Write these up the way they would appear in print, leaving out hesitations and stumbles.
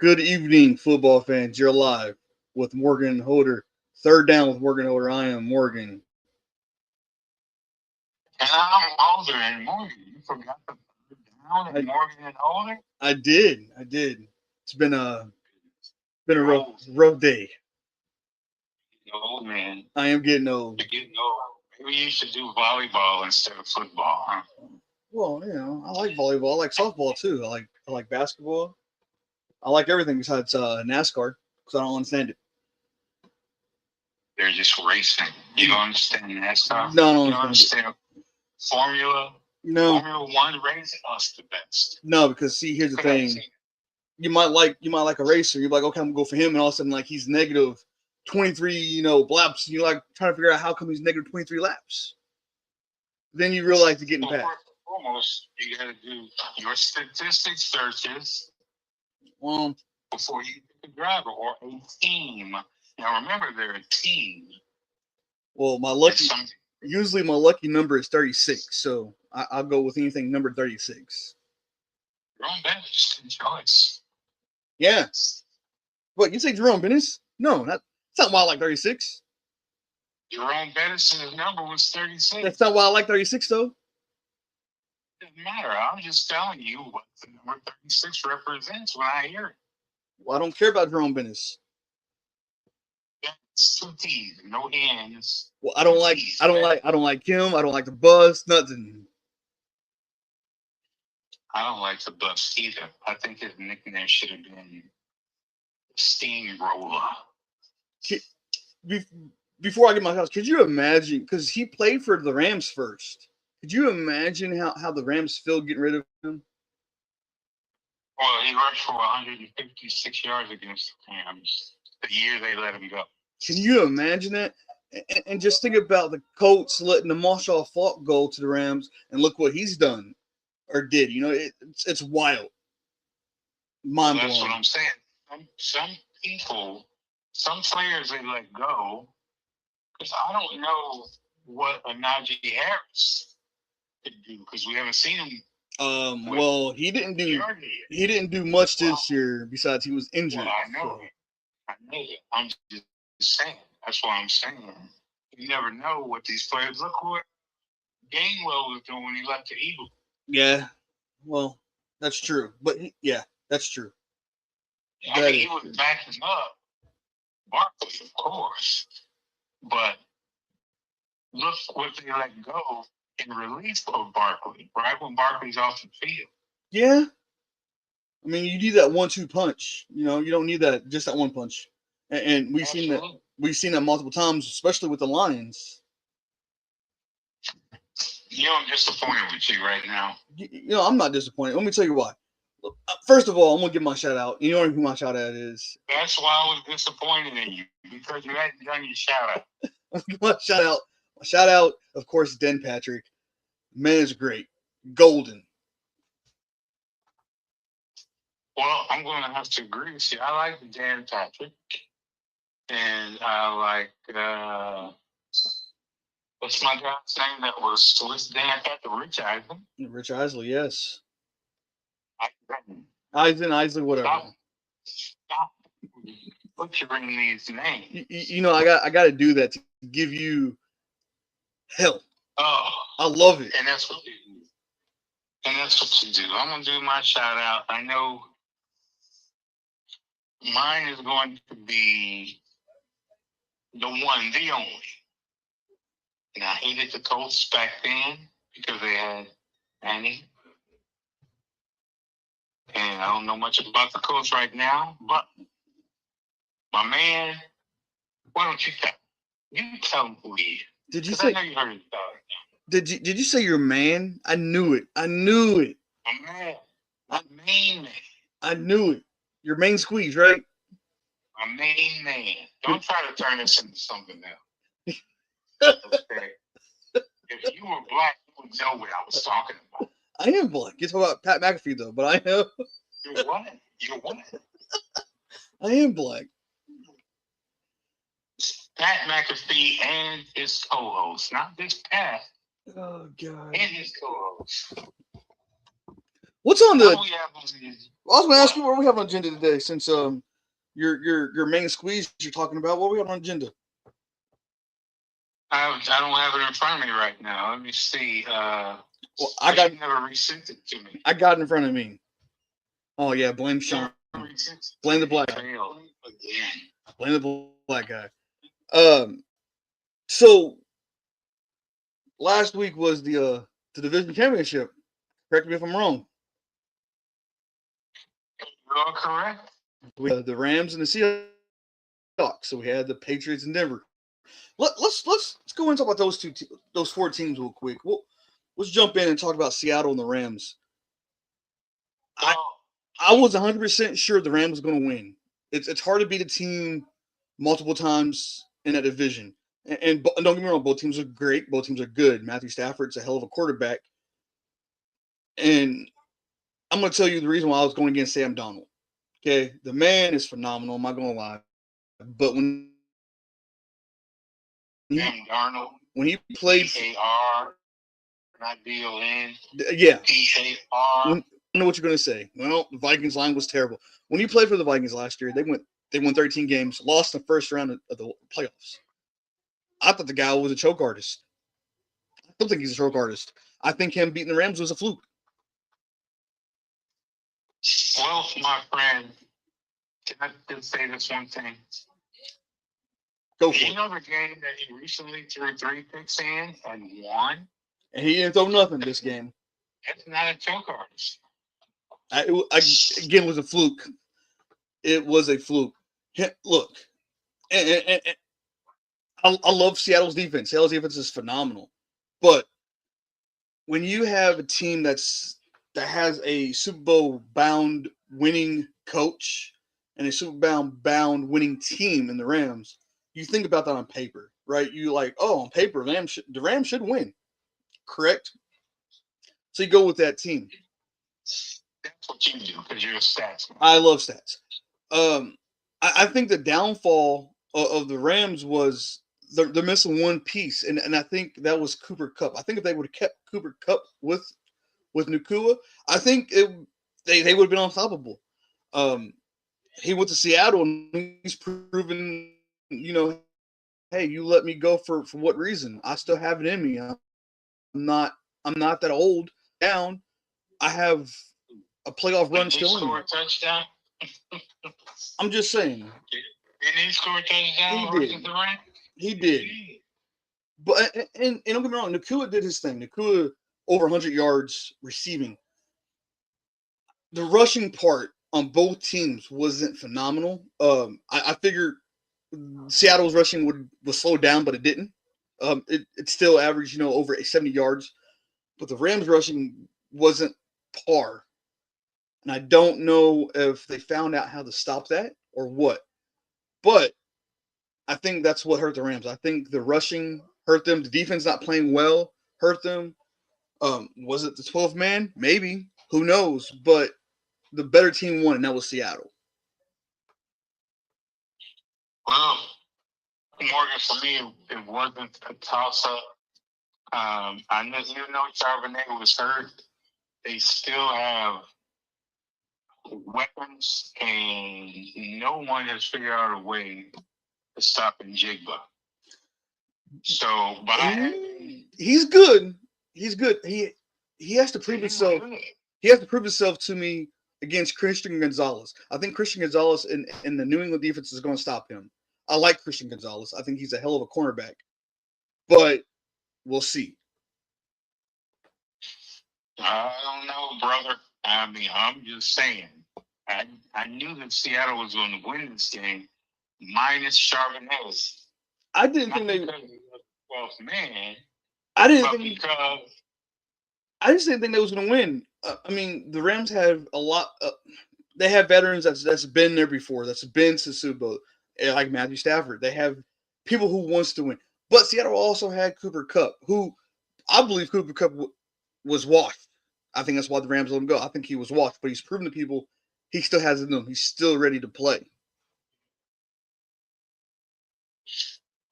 Good evening, football fans. You're live with Morgan Holder. Third down with Morgan Holder. I am Morgan. And I'm older and Morgan. You forgot the third down and Morgan and older? I did. It's been a rough Old, rough day. old man. I am getting old. You're getting old. Maybe you should do volleyball instead of football, huh? Well, I like volleyball. I like softball too. I like basketball. I like everything besides NASCAR because I don't understand it. They're just racing. You don't understand NASCAR? No, I don't You don't understand it. understand Formula No, Formula One racing? Us the best. no, because see, here's the thing. You might like a racer. You're like, okay, I'm gonna go for him, and all of a sudden, like he's negative 23, laps, and you're like trying to figure out how come he's negative 23 laps. Then you realize you're getting Well, past. first and foremost, you got to do your statistics searches Well, before you pick a driver or a team. Now remember, they're a team. well, usually my lucky number is 36, so I'll go with anything number 36. Jerome Bettis, good choice. Yeah. What, you say Jerome Bennis? No, that's not why I like 36. Jerome Bettis' number was 36. That's not why I like 36 though. Doesn't matter. I'm just telling you what the number 36 represents when I hear it. Well, I don't care about Jerome Bennis. That's two T's, no N's. Well, I don't like him. I don't like the bus. Nothing. I don't like the bus either. I think his nickname should have been Steamroller. Before I get my house, could you imagine? Because he played for the Rams first. Could you imagine how the Rams feel getting rid of him? Well, he rushed for 156 yards against the Rams the year they let him go. Can you imagine that? And just think about the Colts letting the Marshall Faulk go to the Rams, and look what he's done or did. It's wild, mind blowing. That's what I'm saying. Some people, some players they let go because I don't know what a Najee Harris could do because we haven't seen him. Well, he didn't do much this year. Besides, he was injured. Well, I know it. I'm just saying. That's why I'm saying. You never know what these players look what Gainwell was doing when he left the Eagles. Yeah, well, that's true. But that's true. I mean, he was backing up Barkley, of course, but look what they let go in relief of Barkley, right when Barkley's off the field. Yeah. I mean, you need that 1-2 punch. You don't need just that one punch. And we've seen that multiple times, especially with the Lions. I'm disappointed with you right now. I'm not disappointed. Let me tell you why. First of all, I'm gonna give my shout out. You know who my shout out is? That's why I was disappointed in you because you hadn't done your shout out. My shout out, of course, Dan Patrick. Man is great, golden. Well, I'm going to have to agree with you. I like Dan Patrick, and I like what's my guy's name that was Dan Patrick? Rich Eisen. Rich Isley, yes. Isley, whatever. Stop butchering these names. I got to do that to give you hell. Oh, I love it. And that's what you do. I'm gonna do my shout out. I know mine is going to be the one, the only. And I hated the Colts back then because they had Annie. And I don't know much about the Colts right now, but my man, why don't you tell him who he is? Did you say? I know you heard it. Did you say your man? I knew it. My man. My main man. I knew it. Your main squeeze, right? My main man. Don't try to turn this into something else. Okay. If you were black, you would know what I was talking about. I am black. You're talking about Pat McAfee, though, but I know. You're what? I am black. Pat McAfee and his co-host, not this Pat. Oh, God. And his co-host. What's on the? What do we have on the- I was going to ask you what we have on agenda today, since your main squeeze you're talking about. What do we have on agenda? I don't have it in front of me right now. Let me see. Well, I got You never resent it to me. I got it in front of me. Oh yeah, blame Sean. Blame the black guy. Again. Blame the black guy. So last week was the division championship. Correct me if I'm wrong. You're all correct. We had the Rams and the Seahawks. So we had the Patriots and Denver. Let's go and talk about those four teams real quick. Let's jump in and talk about Seattle and the Rams. I was 100% sure the Rams was going to win. It's hard to beat a team multiple times in that division. And don't get me wrong, both teams are great. Both teams are good. Matthew Stafford's a hell of a quarterback. And I'm going to tell you the reason why I was going against Sam Darnold. Okay, the man is phenomenal. I'm not going to lie. But when he played, P-A-R, not D-O-N. yeah, P-A-R. I know what you're going to say. Well, the Vikings line was terrible. When he played for the Vikings last year, they won 13 games, lost the first round of the playoffs. I thought the guy was a choke artist. I don't think he's a choke artist. I think him beating the Rams was a fluke. Well, my friend, can I just say this one thing? Go for it. You know the game that he recently threw 3 picks in and won? And he didn't throw nothing this game. That's not a choke artist. Again, it was a fluke. It was a fluke. Look, and I love Seattle's defense. Seattle's defense is phenomenal. But when you have a team that has a Super Bowl bound winning coach and a Super Bowl bound winning team in the Rams, you think about that on paper, right? You like, oh, on paper, the Rams should win, correct? So you go with that team. That's what you do because you're a stats man. I love stats. I think the downfall of the Rams was they're missing one piece, and I think that was Cooper Kupp. I think if they would have kept Cooper Kupp with Nacua, I think they would have been unstoppable. He went to Seattle and he's proven, hey, you let me go for what reason? I still have it in me. I'm not that old. Down, I have a playoff run still in me. Score a touchdown. I'm just saying. Didn't he score a touchdown? He did. But and don't get me wrong, Nacua did his thing. Nacua over 100 yards receiving. The rushing part on both teams wasn't phenomenal. I figured Seattle's rushing was slowed down, but it didn't. It still averaged, over 70 yards. But the Rams rushing wasn't par. And I don't know if they found out how to stop that or what. But I think that's what hurt the Rams. I think the rushing hurt them. The defense not playing well hurt them. Was it the 12th man? Maybe. Who knows? But the better team won, and that was Seattle. Well, Morgan, for me, it wasn't a toss-up. I know Charbonnet was hurt. They still have weapons, and no one has figured out a way to stop Njigba. So, but he's good. He's good. He has to prove himself. He has to prove himself to me against Christian Gonzalez. I think Christian Gonzalez in the New England defense is going to stop him. I like Christian Gonzalez. I think he's a hell of a cornerback. But we'll see. I don't know, brother. I mean, I'm just saying. I knew that Seattle was going to win this game, minus Charbonnet. I didn't think they. Well, man. I just didn't think they was going to win. I mean, the Rams have a lot. They have veterans that's been there before. That's been to Super Bowl, like Matthew Stafford. They have people who wants to win. But Seattle also had Cooper Kupp, who I believe Cooper Kupp was washed. I think that's why the Rams let him go. I think he was washed, but he's proven to people he still has it in him. He's still ready to play.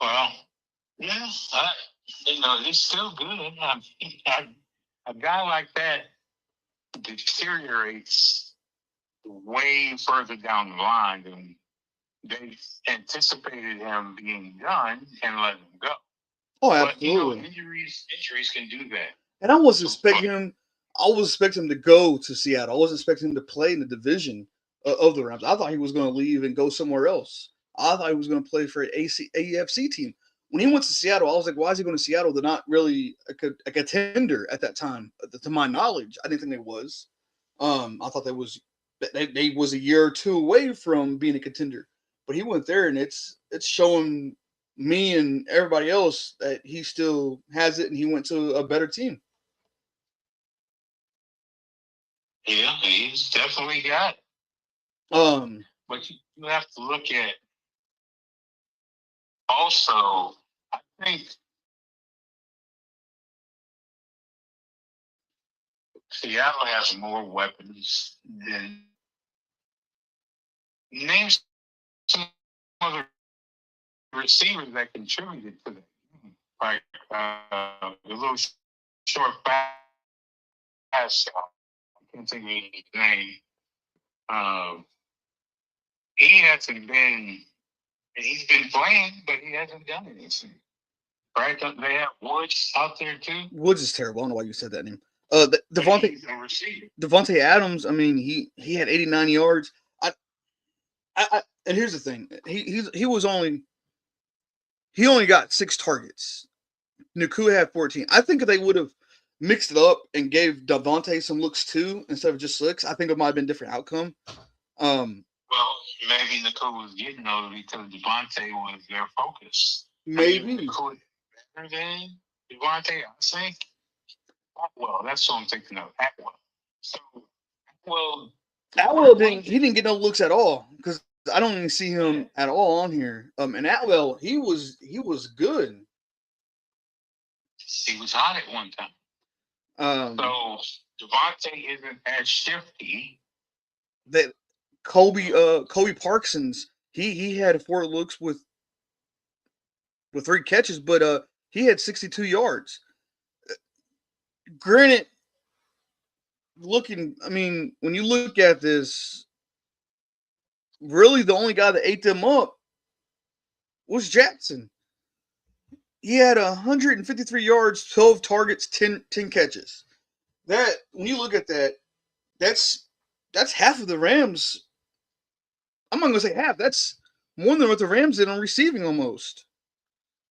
Well, yeah, he's still good. A guy like that, deteriorates way further down the line than they anticipated him being done and let him go. Oh, But absolutely. injuries can do that. And I was expecting him. I was expecting him to go to Seattle. I wasn't expecting him to play in the division of the Rams. I thought he was going to leave and go somewhere else. I thought he was going to play for an AFC team. When he went to Seattle, I was like, why is he going to Seattle? They're not really a contender at that time, to my knowledge. I didn't think they was. I thought they was a year or two away from being a contender. But he went there, and it's showing me and everybody else that he still has it, and he went to a better team. Yeah, he's definitely got it. But you have to look at also, I think Seattle has more weapons than name some other receivers that contributed to that. Like the little short pass. I can't think of his name. He hasn't been. He's been playing, but he hasn't done anything. Right? They have Woods out there too. Woods is terrible. I don't know why you said that name. Davante Adams. I mean, he had 89 yards. And here's the thing. He only got 6 targets. Nacua had 14. I think if they would have mixed it up and gave Davante some looks too instead of just 6, I think it might have been a different outcome. Well, maybe Nacua was getting those because Davante was their focus. Maybe. Nacua better than Davante, I think. Well, that's what I'm thinking of. Atwell. So, Atwell didn't get no looks at all because I don't even see him at all on here. And Atwell, he was good. He was hot at one time. So Davante isn't as shifty. That Kobe Parsons, he had 4 looks with 3 catches, but he had 62 yards. Granted, when you look at this, really the only guy that ate them up was Jackson. He had 153 yards, 12 targets, 10 catches. That, when you look at that, that's half of the Rams. I'm not going to say half. That's more than what the Rams did on receiving almost.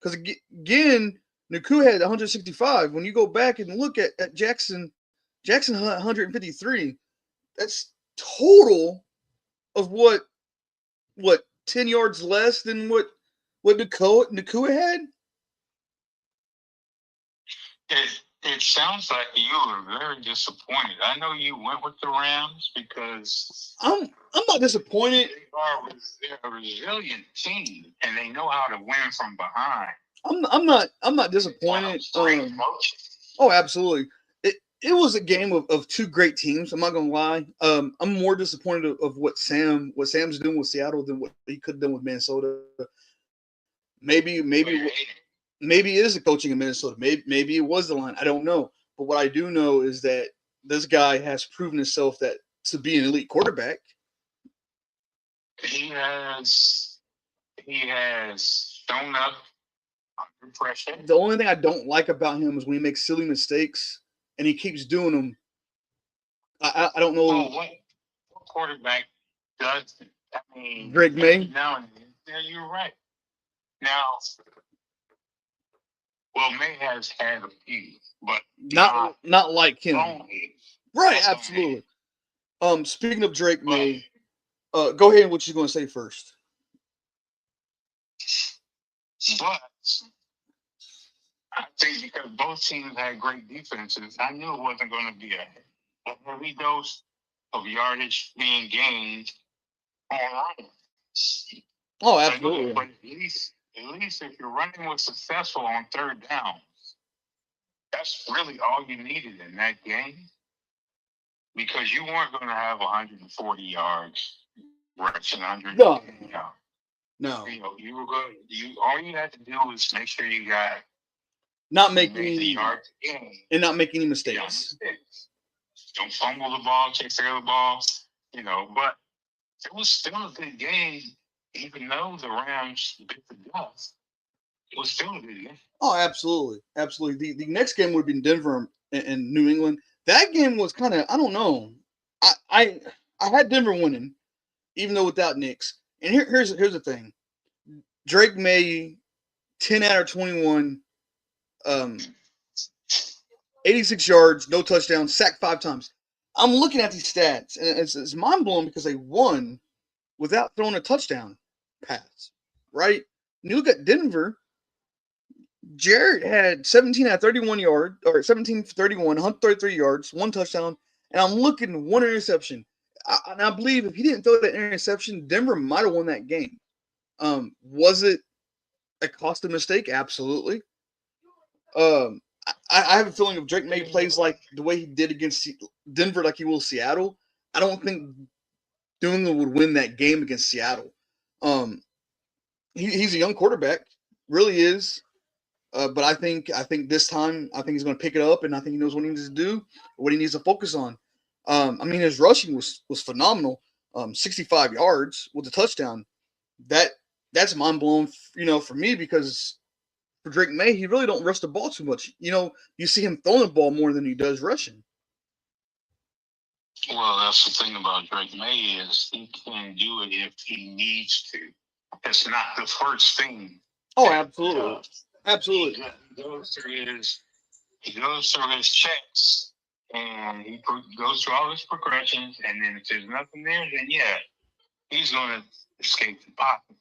Because, again, Nacua had 165. When you go back and look at Jackson had 153. That's total of what 10 yards less than what Nacua had? It sounds like you were very disappointed. I know you went with the Rams because I'm not disappointed. They're a resilient team and they know how to win from behind. I'm not disappointed. Oh, absolutely. It was a game of 2 great teams. I'm not gonna lie. I'm more disappointed of what Sam's doing with Seattle than what he could have done with Minnesota. Maybe it is the coaching in Minnesota. Maybe it was the line. I don't know. But what I do know is that this guy has proven himself that to be an elite quarterback. He has shown up under pressure. The only thing I don't like about him is when he makes silly mistakes and he keeps doing them. I don't know. What quarterback does it? I mean, Drake May? Yeah, you're right. Now, May has had a few, but not like him. Right, absolutely. Speaking of Drake May, go ahead. What you going to say first? But I think because both teams had great defenses, I knew it wasn't going to be a heavy dose of yardage being gained on runs. Oh, absolutely. But at least if your running was successful on 3rd down, that's really all you needed in that game because you weren't going to have 140 yards rushing 100. No. You were going. All you had to do was make sure you got not make any yards and not make any mistakes. Don't fumble the ball, chase the other ball, but it was still a good game, even though the Rams bit the dust. It was still a good game. Oh, absolutely. Absolutely. The next game would have been Denver and New England. That game was kind of, I don't know. I had Denver winning, even though without Knicks. And here's the thing. Drake May, 10 out of 21, 86 yards, no touchdowns, sacked 5 times. I'm looking at these stats, and it's mind-blowing because they won without throwing a touchdown pass, right? And you look at Denver, Jarrett had 17 out of 31 yards, or 17 for 31, 133 yards, 1 touchdown, and I'm looking 1 interception. And I believe if he didn't throw that interception, Denver might have won that game. Was it a costly mistake? Absolutely. I have a feeling if Drake May plays like the way he did against Denver, like he will Seattle, I don't think New England would win that game against Seattle. He's a young quarterback, really is. But I think this time he's going to pick it up, and I think he knows what he needs to do, what he needs to focus on. I mean, his rushing was phenomenal. 65 yards with a touchdown. That's mind blowing, for me, because for Drake May, he really don't rush the ball too much. You see him throwing the ball more than he does rushing. Well, that's the thing about Drake May is he can do it if he needs to. It's not the first thing. Oh, absolutely. Absolutely. He goes through his checks, and he goes through all his progressions, and then if there's nothing there, then yeah, he's going to escape the pocket.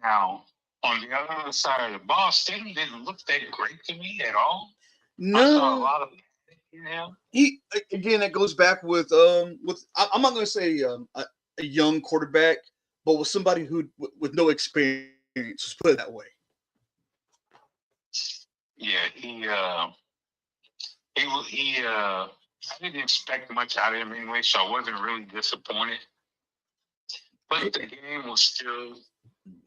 Now, on the other side of the ball, Stidham didn't look that great to me at all. No, I saw a lot of him. He again, that goes back with I'm not going to say a young quarterback, but with somebody who with no experience. Let's put it that way. Yeah, I didn't expect much out of him anyway, so I wasn't really disappointed. But the game was still.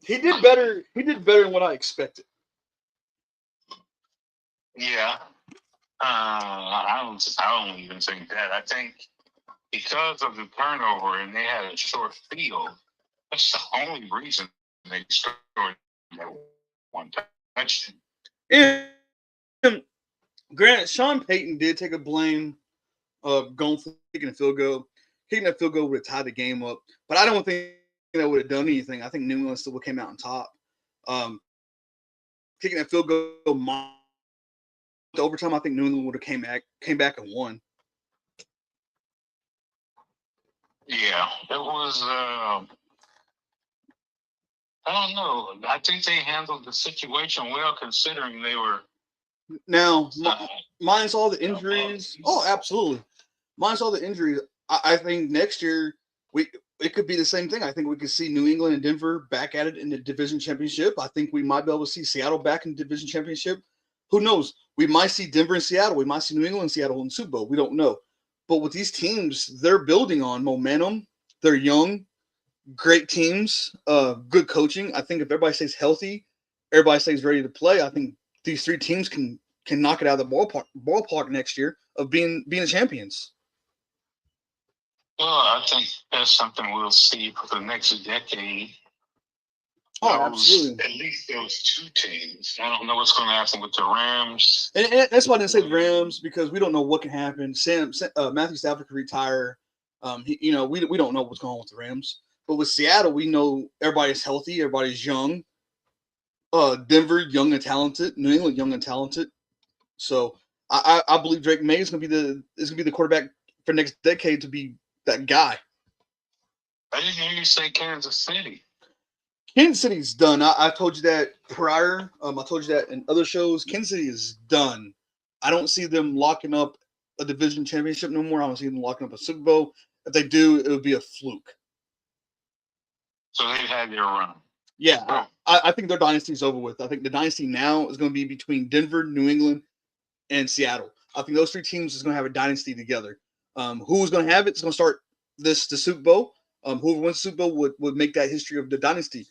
He did better. He did better than what I expected. Yeah, I don't even think that. I think because of the turnover and they had a short field, that's the only reason they scored that one touchdown. And granted, Sean Payton did take a blame of going for kicking a field goal. Kicking that field goal would have tied the game up, but I don't think that would have done anything. I think New England still came out on top. Kicking that field goal to overtime, I think New England would have came back and won. Yeah, it was. I don't know. I think they handled the situation well, considering they were. Now, minus all the injuries. Oh, absolutely. Minus all the injuries, I think next year it could be the same thing. I think we could see New England and Denver back at it in the division championship. I think we might be able to see Seattle back in the division championship. Who knows? We might see Denver and Seattle. We might see New England and Seattle in the Super Bowl. We don't know. But with these teams, they're building on momentum. They're young, great teams, good coaching. I think if everybody stays healthy, everybody stays ready to play, I think these 3 teams can knock it out of the ballpark next year of being the champions. Well, I think that's something we'll see for the next decade. Oh, absolutely. At least those 2 teams. I don't know what's going to happen with the Rams. And that's why I didn't say the Rams, because we don't know what can happen. Matthew Stafford could retire. We don't know what's going on with the Rams. But with Seattle, we know everybody's healthy. Everybody's young. Denver, young and talented. New England, young and talented. So I believe Drake May is going to be the quarterback for next decade to be that guy. I didn't hear you say Kansas City. Kansas City's done. I told you that prior. I told you that in other shows. Kansas City is done. I don't see them locking up a division championship no more. I don't see them locking up a Super Bowl. If they do, it would be a fluke. So they've had their run. Yeah, I think their dynasty is over with. I think the dynasty now is going to be between Denver, New England, and Seattle. I think those 3 teams is going to have a dynasty together. Who's going to have it? It's going to start the Super Bowl. Whoever wins the Super Bowl would make that history of the dynasty.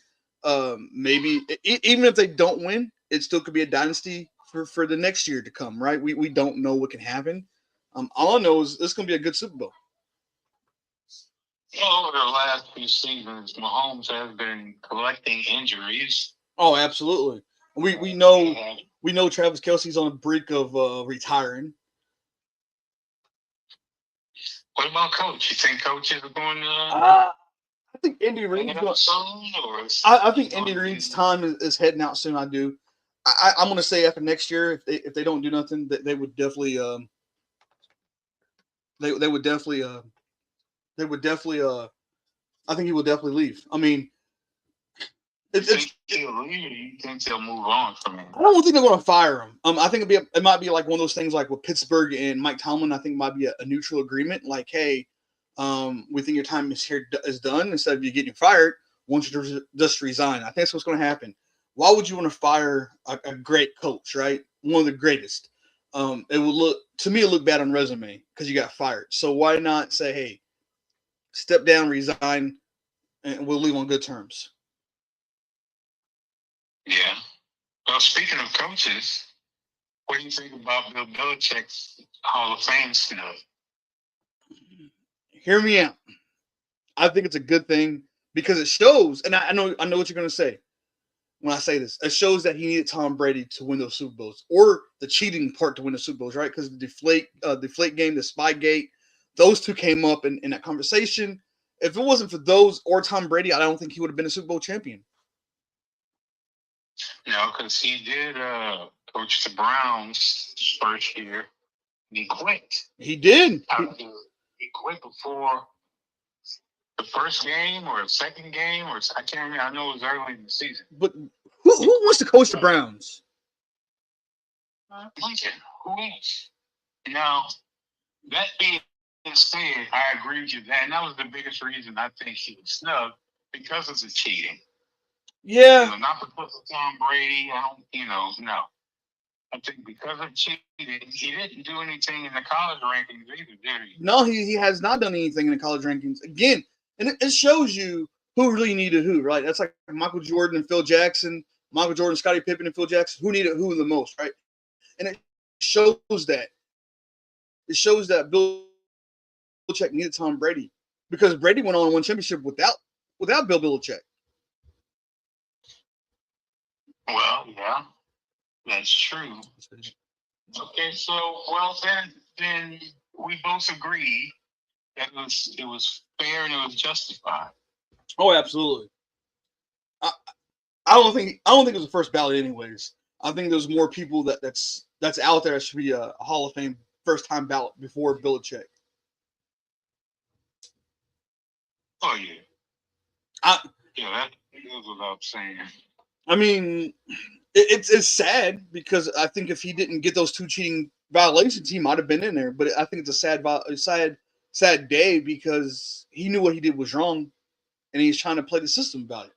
Maybe even if they don't win, it still could be a dynasty for the next year to come, right? We don't know what can happen. All I know is it's going to be a good Super Bowl. Over the last few seasons, Mahomes has been collecting injuries. Oh, absolutely. We know Travis Kelce's on the brink of retiring. What about Coach? You think Coach is going to? I think Andy Reid's going. I think Andy Reid's time is heading out soon. I do. I'm going to say after next year, if they don't do nothing, they would definitely they would definitely I think he will definitely leave. I mean, you think they'll move on from him? I don't think they're going to fire him. I think it might be like one of those things like with Pittsburgh and Mike Tomlin. I think it might be a neutral agreement. Like, hey, we think your time is done. Instead of you getting fired, won't you just resign? I think that's what's going to happen. Why would you want to fire a great coach, right? One of the greatest. It would look bad on resume because you got fired. So why not say, hey, step down, resign, and we'll leave on good terms. Yeah. Well, speaking of coaches, what do you think about Bill Belichick's Hall of Fame snub? Hear me out. I think it's a good thing because it shows, and I know what you're going to say when I say this. It shows that he needed Tom Brady to win those Super Bowls, or the cheating part to win the Super Bowls, right? Because the deflate game, the Spygate, those two came up in that conversation. If it wasn't for those or Tom Brady, I don't think he would have been a Super Bowl champion. No, because he did coach the Browns his first year, and he quit. He did. He quit before the first game or the second game, or I can't remember. I know it was early in the season. But who wants to coach the Browns? Lincoln. Who is? Now, that being said, I agree with you that, and that was the biggest reason I think he was snubbed because of the cheating. Yeah. Not because of Tom Brady. No. I think because of cheating, he didn't do anything in the college rankings either, did he? No, he has not done anything in the college rankings. Again, and it shows you who really needed who, right? That's like Michael Jordan and Phil Jackson, Michael Jordan, Scottie Pippen, and Phil Jackson. Who needed who the most, right? And it shows that. It shows that Bill Belichick needed Tom Brady because Brady went on and won championship without Bill Belichick. Well, yeah, that's true. Okay, so then we both agree that it was fair and it was justified. Oh, absolutely. I don't think it was the first ballot, anyways. I think there's more people that's out there that should be a Hall of Fame first time ballot before Belichick. Oh yeah. That goes without saying. I mean, it's sad because I think if he didn't get those two cheating violations, he might have been in there. But I think it's a sad day because he knew what he did was wrong, and he's trying to play the system about it.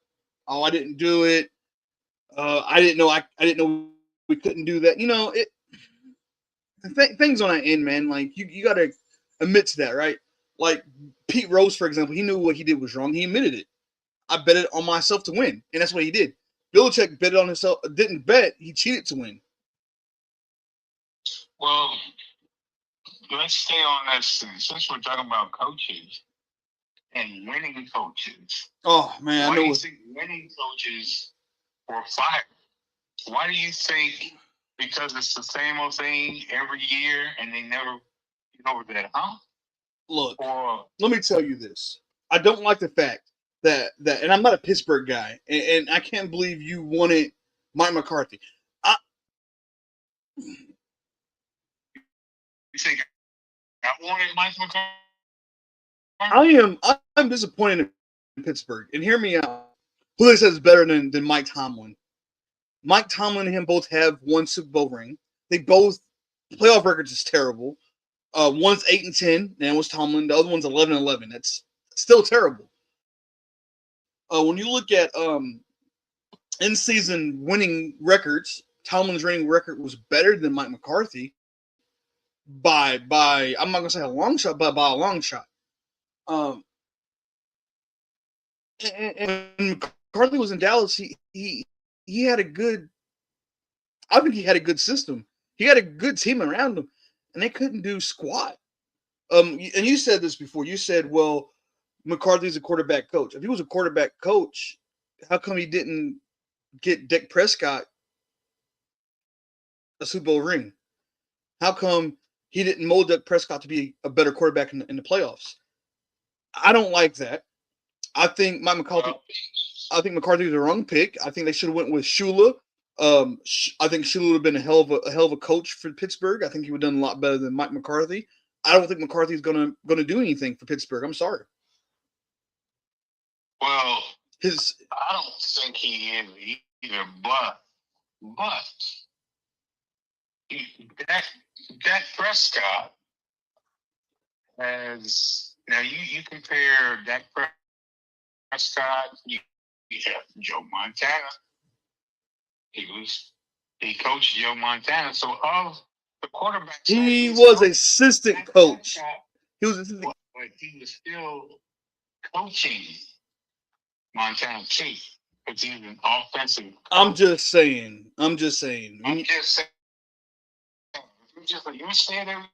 Oh, I didn't do it. I didn't know we couldn't do that. Things on that end, man. Like you got to admit to that, right? Like Pete Rose, for example, he knew what he did was wrong. He admitted it. I bet it on myself to win, and that's what he did. Belichick bet it on himself. Didn't bet. He cheated to win. Well, let's stay on this since we're talking about coaches and winning coaches. Oh man, why do you think winning coaches were fired? Why do you think? Because it's the same old thing every year, and they never get over that hump. Look, let me tell you this. I don't like the fact that and I'm not a Pittsburgh guy, and I can't believe you wanted Mike McCarthy. You think I wanted Mike McCarthy? I'm disappointed in Pittsburgh, and hear me out. Who they says is better than Mike Tomlin? Mike Tomlin and him both have one Super Bowl ring. They both playoff records is terrible. One's 8-10, and was Tomlin. The other one's 11-11. That's still terrible. When you look at in-season winning records, Tomlin's winning record was better than Mike McCarthy by I'm not gonna say a long shot, but by a long shot. And McCarthy was in Dallas. He had a good. I think he had a good system. He had a good team around him. and they couldn't do squat. And you said this before. You said, well, McCarthy's a quarterback coach. If he was a quarterback coach, how come he didn't get Dak Prescott a Super Bowl ring? How come he didn't mold Dak Prescott to be a better quarterback in the playoffs? I don't like that. I think Mike McCarthy. I think McCarthy was the wrong pick. I think they should have went with Shula. I think Shula would have been a hell of a coach for Pittsburgh. I think he would have done a lot better than Mike McCarthy. I don't think McCarthy's gonna do anything for Pittsburgh. I'm sorry. Well, I don't think he is either, but Dak Prescott has now you compare Dak Prescott, you have Joe Montana. He coached Joe Montana, so of the quarterbacks, he was assistant coach. He was assistant, but he was still coaching Montana too, because he's an offensive coach. I'm just saying. You said everything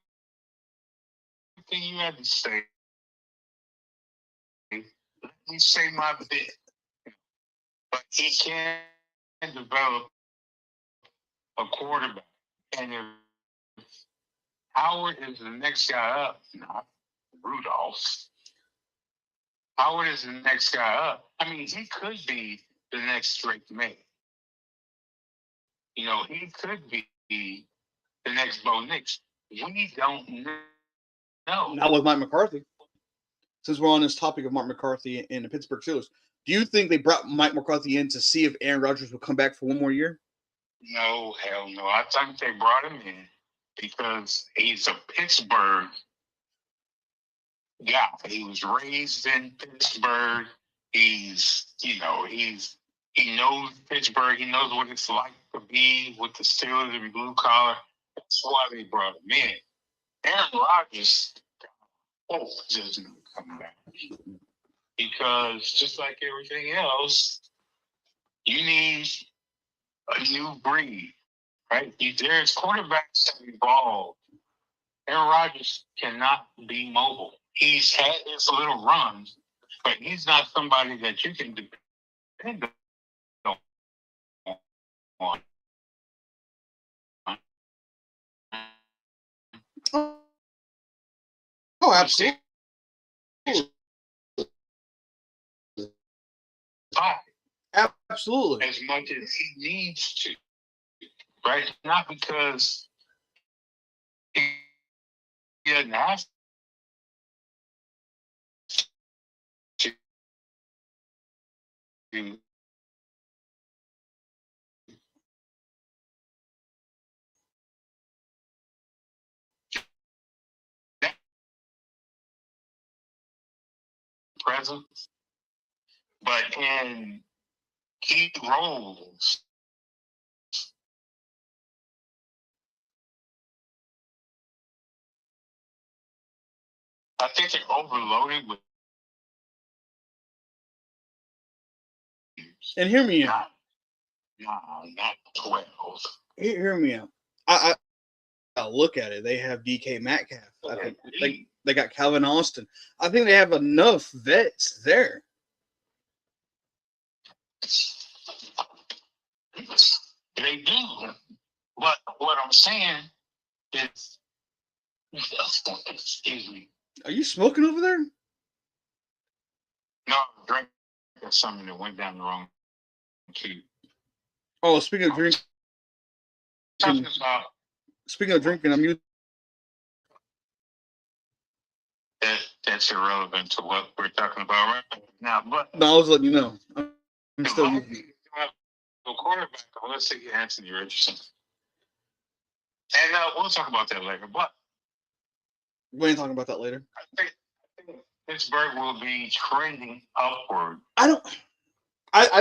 you had to say. Let me say my bit. But he can develop a quarterback. And if Howard is the next guy up, not Rudolph. Howard is the next guy up. I mean, he could be the next Drake May. You know, he could be the next Bo Nix. We don't know. Not with Mike McCarthy. Since we're on this topic of Mike McCarthy and the Pittsburgh Steelers, do you think they brought Mike McCarthy in to see if Aaron Rodgers will come back for one more year? No, hell no. I think they brought him in because he's a Pittsburgh guy. He was raised in Pittsburgh. He knows Pittsburgh. He knows what it's like to be with the Steelers and blue collar. That's why they brought him in. Aaron Rodgers, doesn't come back. Because just like everything else, you need a new breed, right? There's quarterbacks that evolve. Aaron Rodgers cannot be mobile. He's had his little runs, but he's not somebody that you can depend on. Oh, absolutely. Absolutely. As much as he needs to, right? Not because he doesn't have to. Presence, but in key roles, I think they're overloaded with. And hear me out. Not 12. Hear me out. I look at it. They have DK Metcalf. I think they got Calvin Austin. I think they have enough vets there. They do. But what I'm saying is, excuse me. Are you smoking over there? No, drink something that went down the wrong tube. Oh, speaking of drinking, I'm using. That's irrelevant to what we're talking about right now. But no, I was letting you know. I'm still using. The quarterback, let's say Anthony Richardson. And we'll talk about that later. But we ain't talking about that later. I think Pittsburgh will be trending upward. I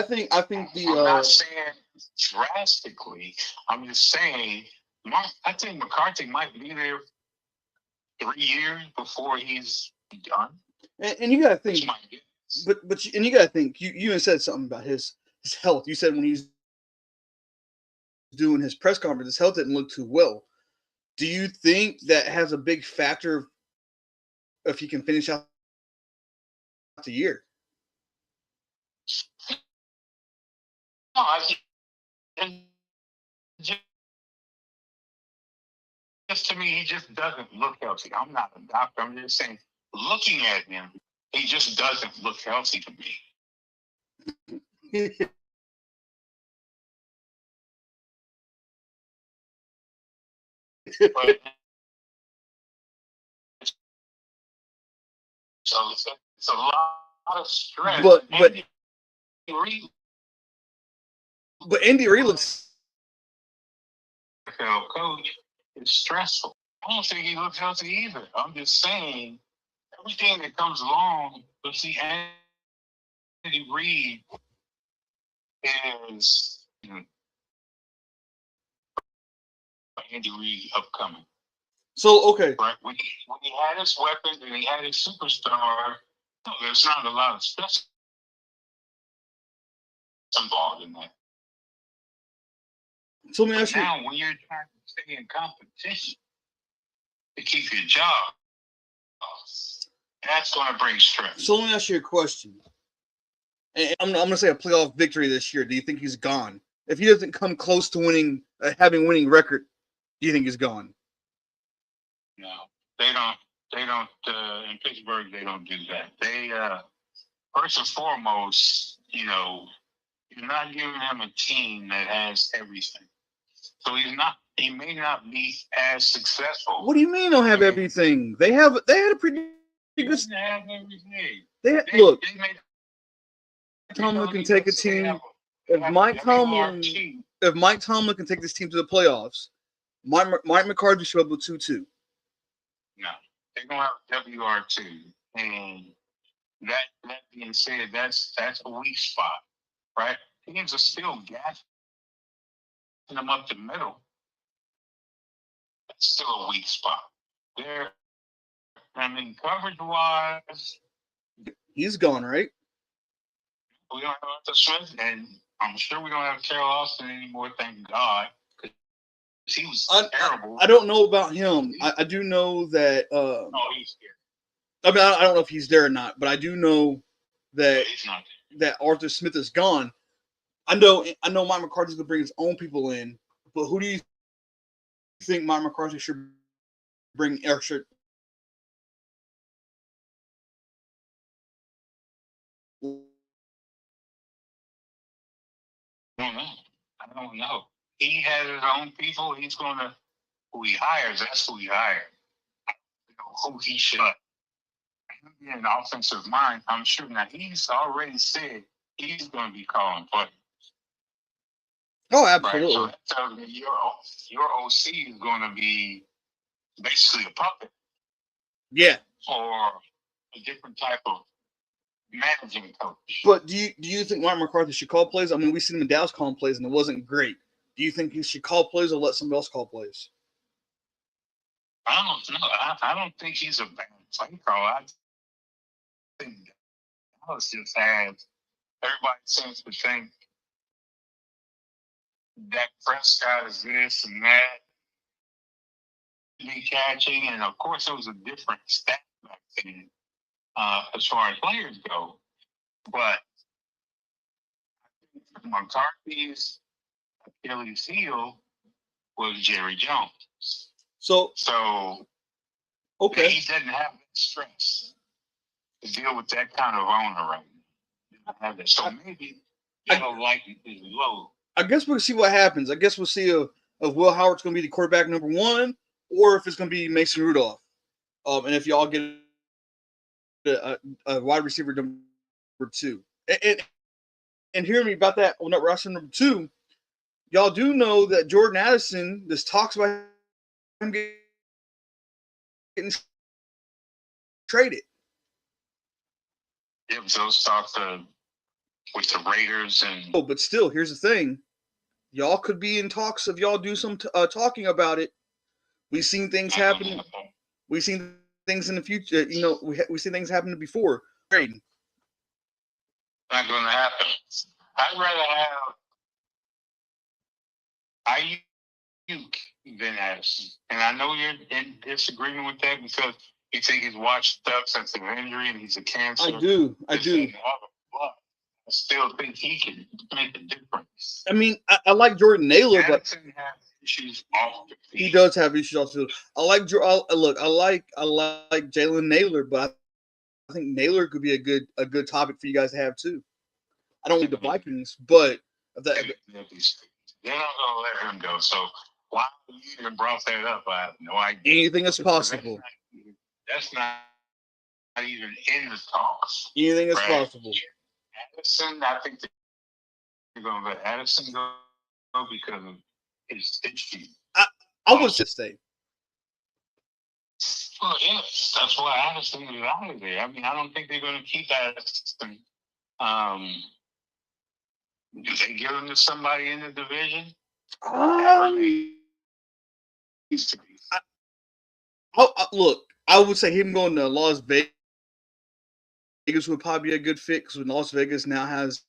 think the. I'm not saying drastically. I'm just saying. I think McCarthy might be there 3 years before he's done. And you gotta think. And you gotta think. You even said something about his health. You said when he's doing his press conference, his health didn't look too well. Do you think that has a big factor if he can finish out the year? No, I think just to me, he just doesn't look healthy. I'm not a doctor. I'm just saying, looking at him, he just doesn't look healthy to me. But, so it's a lot of stress. But Andy Reid looks coach is stressful. I don't think he looks healthy either. I'm just saying everything that comes along. But see, Andy Reid is Andy Reid upcoming. So okay, right? When he had his weapons and he had his superstar, no, there's not a lot of stress involved in that. So let me ask you. Now, when you're trying to stay in competition to keep your job, that's going to bring stress. So let me ask you a question. And I'm going to say a playoff victory this year. Do you think he's gone? If he doesn't come close to winning, having winning record, do you think he's gone? No, they don't. They don't. In Pittsburgh, they don't do that. They first and foremost, you're not giving him a team that has everything. So he may not be as successful. What do you mean don't have everything? They had a pretty good. They have everything. Look, Tomlin can take a team. If Mike Tomlin can take this team to the playoffs, Mike McCarthy should be able to 2-2. No, they're gonna have WR2, and that being said, that's a weak spot, right? Teams are still gassing them up the middle. That's still a weak spot. Coverage-wise, he's gone, right? We don't have Arthur Smith, and I'm sure we don't have Carol Austin anymore, thank God. He was terrible. I don't know about him. I do know that. No, he's here. I mean, I don't know if he's there or not, but I do know that he's not that Arthur Smith is gone. I know Mike McCarthy's gonna bring his own people in, but who do you think Mike McCarthy should bring? Or should I don't know. He has his own people. He's gonna who he hires. That's who he hired. Who he should. Being an offensive mind, I'm sure. Now he's already said he's going to be calling plays. Oh, absolutely. Right? So that tells me your OC is going to be basically a puppet. Yeah. Or a different type of managing coach. But do you think Mike McCarthy should call plays? I mean, we've seen him in Dallas calling plays, and it wasn't great. Do you think he should call plays or let somebody else call plays? I don't know. I don't think he's a bad play caller. I think Dallas just has everybody seems to think Dak Prescott is this and that. Be catching, and of course, it was a different stat back then as far as players go. But McCarthy's Achilles heel was Jerry Jones. So okay, he doesn't have that stress to deal with that kind of owner right now. Have that. So maybe he'll lighten his load. I guess we'll see what happens. I guess we'll see if Will Howard's going to be the quarterback number 1 or if it's going to be Mason Rudolph. And if y'all get a wide receiver number 2. And hear me about that on that roster number 2. Y'all do know that Jordan Addison, there's talks about him getting traded. Yeah, so those talks with the Raiders and. Oh, but still, here's the thing. Y'all could be in talks if y'all do some talking about it. We've seen things happen. We've seen things in the future. We've seen things happen before. Trading. Not going to happen. I'd rather have Ayuk than Addison. And I know you're in disagreement with that because you think he's watched stuff since the injury and he's a cancer. I do. But I still think he can make a difference. I mean, I like Jordan Naylor, but Addison has issues off the field. he does have issues off the field. I like Jalen Naylor, but I think Naylor could be a good topic for you guys to have too. I don't need the Vikings, but they're not gonna let him go. So why you even brought that up? I have no idea. Anything is possible. That's not even in the talks. Anything is possible. Addison, I think they're going to let Addison go because of his issue. I would just say. Well, yes, that's why Addison is out of there. I mean, I don't think they're going to keep Addison. Do they give him to somebody in the division? Look, I would say him going to Las Vegas would probably be a good fit because Las Vegas now has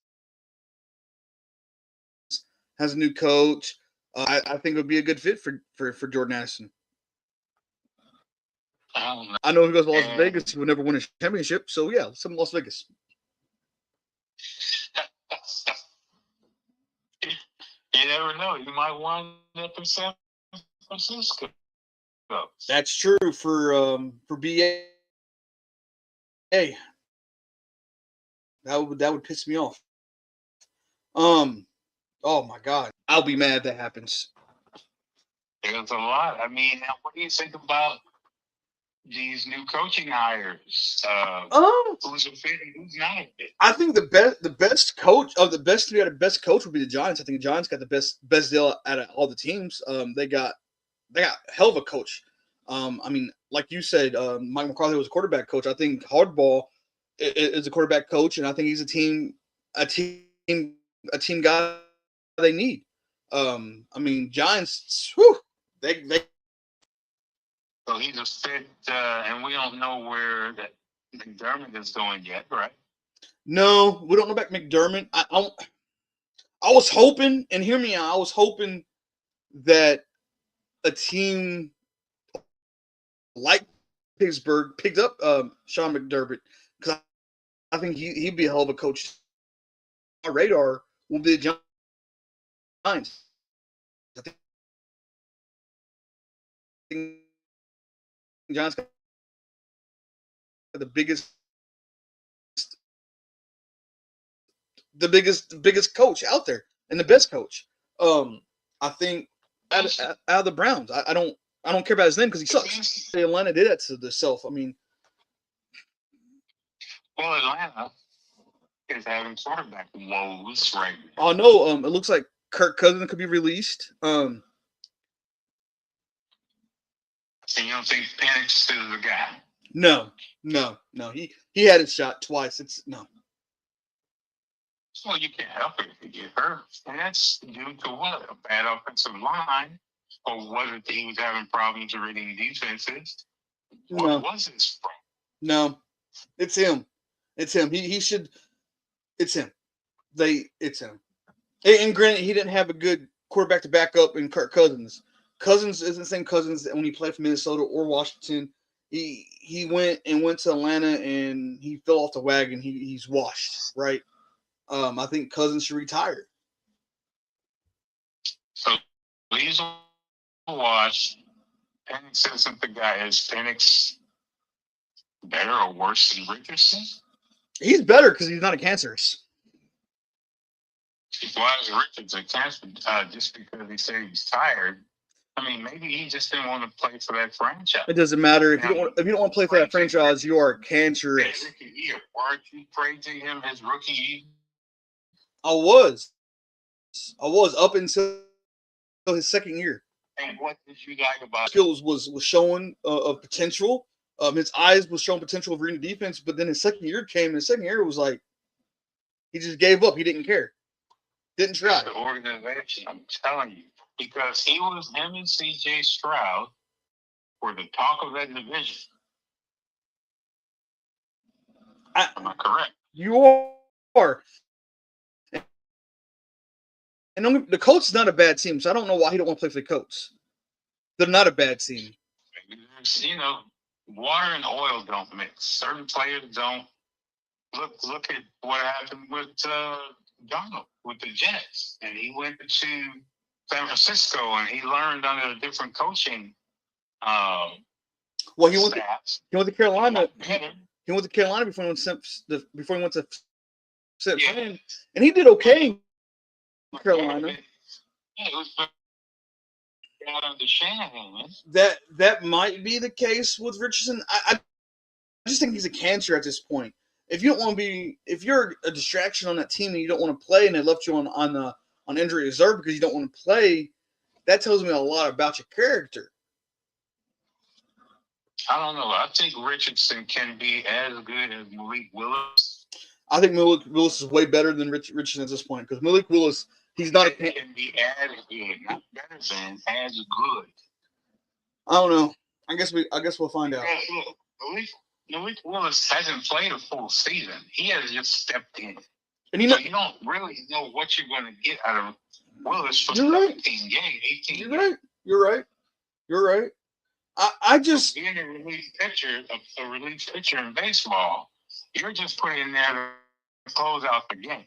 a new coach. I think it would be a good fit for Jordan Addison. I know if he goes to Las Vegas, he will never win a championship. So yeah, some Las Vegas. You never know. You might wind up in San Francisco. That's true for BA. Hey, that would piss me off. Oh my God, I'll be mad if that happens. There's a lot. I mean, what do you think about these new coaching hires? Who's a fit and who's not a fit? I think the best coach of the best three out of best coach would be the Giants. I think the Giants got the best deal out of all the teams. They got a hell of a coach. I mean, like you said, Mike McCarthy was a quarterback coach. I think Hardball is a quarterback coach, and I think he's a team guy they need. I mean, Giants, they. So he's a fit, and we don't know where that McDermott is going yet, right? No, we don't know about McDermott. I was hoping, and hear me out, I was hoping that a team like Pittsburgh picked up Sean McDermott because I think he'd be a hell of a coach. Our radar will be the Giants. I think Giants got the biggest coach out there and the best coach. I think out of the Browns, I don't care about his name because he sucks. Atlanta did that to themselves. I mean, well, Atlanta is having quarterback woes right now. Oh no, it looks like Kirk Cousins could be released. So you don't think Penix is the guy? No. He had his shot twice. It's no. Well, you can't help it if you get hurt. And that's due to what? A bad offensive line? Or was it that he was having problems reading defenses? What was his problem? No. It's him. It's him. He should. It's him. It's him. And granted, he didn't have a good quarterback to back up in Kirk Cousins. Cousins isn't the same Cousins when he played for Minnesota or Washington. He went to Atlanta and he fell off the wagon. He's washed, right? I think Cousins should retire. So he's washed. Penix isn't the guy. Is Penix better or worse than Richardson? He's better because he's not a cancerous. Why is Richardson cancer? Just because he said he's tired. I mean, maybe he just didn't want to play for that franchise. It doesn't matter if you don't want to play for that franchise. You are cancerous. Weren't you praising him his rookie year? I was up until his second year. And what did you like about skills was showing of potential. His eyes was showing potential of reading defense, but then his second year came, and his second year was like he just gave up. He didn't care, didn't try. The organization, I'm telling you, because him and C.J. Stroud were the talk of that division. Am I correct? You are. And the Colts is not a bad team, so I don't know why he don't want to play for the Colts. They're not a bad team. You know, water and oil don't mix. Certain players don't. Look at what happened with Donald with the Jets, and he went to San Francisco and he learned under a different coaching. Well, he went to Carolina. He went to Carolina before he went to San Fran, and he did okay in Carolina. Yeah, it was under Shanahan. That might be the case with Richardson. I just think he's a cancer at this point. If you don't want to be, if you're a distraction on that team and you don't want to play, and they left you on injury reserve because you don't want to play, that tells me a lot about your character. I don't know. I think Richardson can be as good as Malik Willis. I think Malik Willis is way better than Richardson at this point because Malik Willis, he's not can be as good, not better than, as good. I don't know. I guess we'll find out. Look, Malik Willis hasn't played a full season. He has just stepped in. And so you don't really know what you're going to get out of Willis for 17 games, 18 games. You're right. I just being a relief pitcher in baseball, you're just putting in there to close out the game.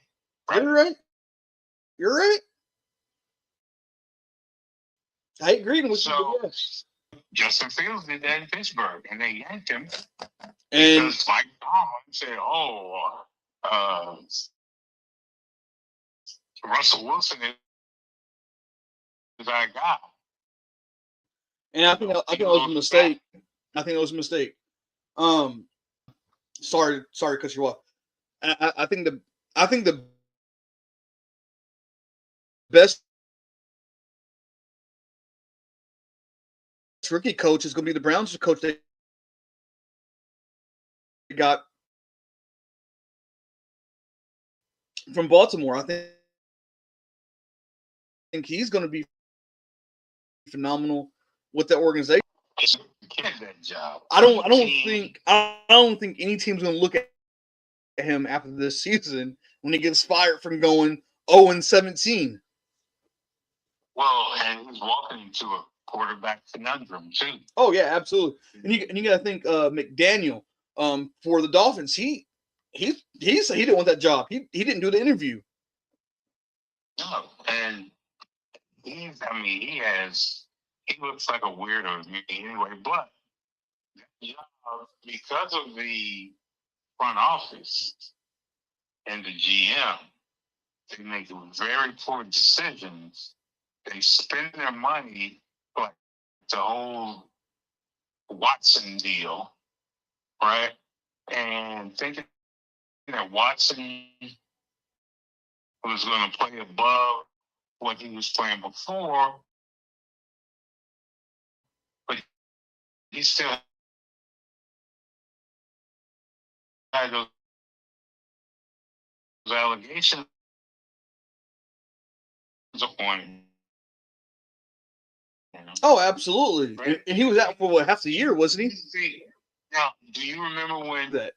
Right? You're right. I agree with you. Yes. Justin Fields did that in Pittsburgh, and they yanked him and because Mike Tomlin said, Russell Wilson is our guy. And I think that was a mistake. Sorry to cut you off. I think the best rookie coach is going to be the Browns coach they got from Baltimore. I think he's going to be phenomenal with that organization. Get that job. I don't think any team's going to look at him after this season when he gets fired from going 0-17. Well, and he's walking into a quarterback conundrum too. Oh yeah, absolutely. And you got to think McDaniel for the Dolphins. He said he didn't want that job. He didn't do the interview. No, and he looks like a weirdo to me anyway. But because of the front office and the GM, they make very poor decisions. They spend their money like the whole Watson deal, right? And thinking that Watson was going to play above what he was playing before, but he still had those allegations on him. Oh, absolutely. Right? And he was out for half the year, wasn't he? Now, do you remember when they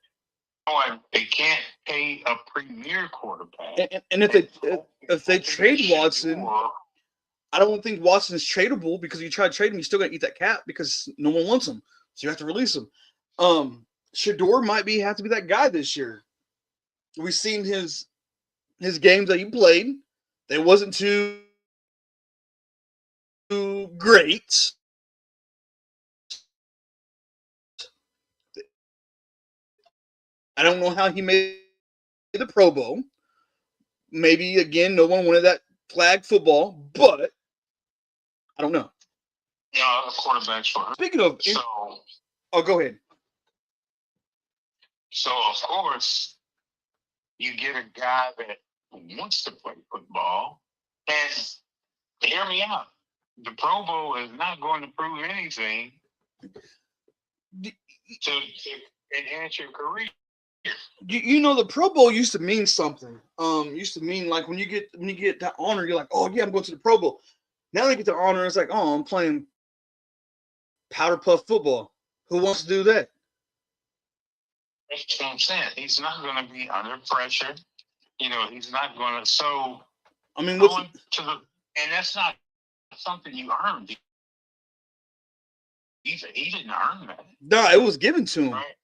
can't pay a premier quarterback? And if they trade Watson, I don't think Watson is tradable because if you try to trade him, you still got to eat that cap because no one wants him. So you have to release him. Shedeur might have to be that guy this year. We've seen his games that he played. They wasn't too great. I don't know how he made the Pro Bowl. Maybe, again, no one wanted that flag football, but I don't know. Yeah, the quarterback's for her. Speaking of... go ahead. So, of course, you get a guy that wants to play football, and hear me out. The Pro Bowl is not going to prove anything to enhance your career. You know, the Pro Bowl used to mean something. Used to mean like when you get that honor, you're like, oh yeah, I'm going to the Pro Bowl. Now they get the honor, it's like, oh, I'm playing powder puff football. Who wants to do that? That's what I'm saying. He's not going to be under pressure. You know, he's not going to. So, I mean, and that's not something you earn. He didn't earn that. No, it was given to him. Right?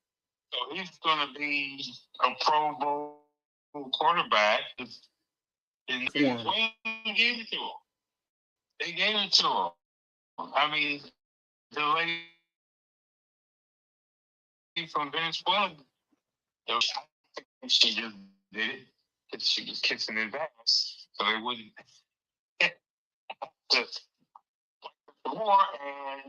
So he's going to be a Pro Bowl quarterback. And they gave it to him. They gave it to him. I mean, the lady from Venezuela, she just did it because she was kissing his ass, so they wouldn't just war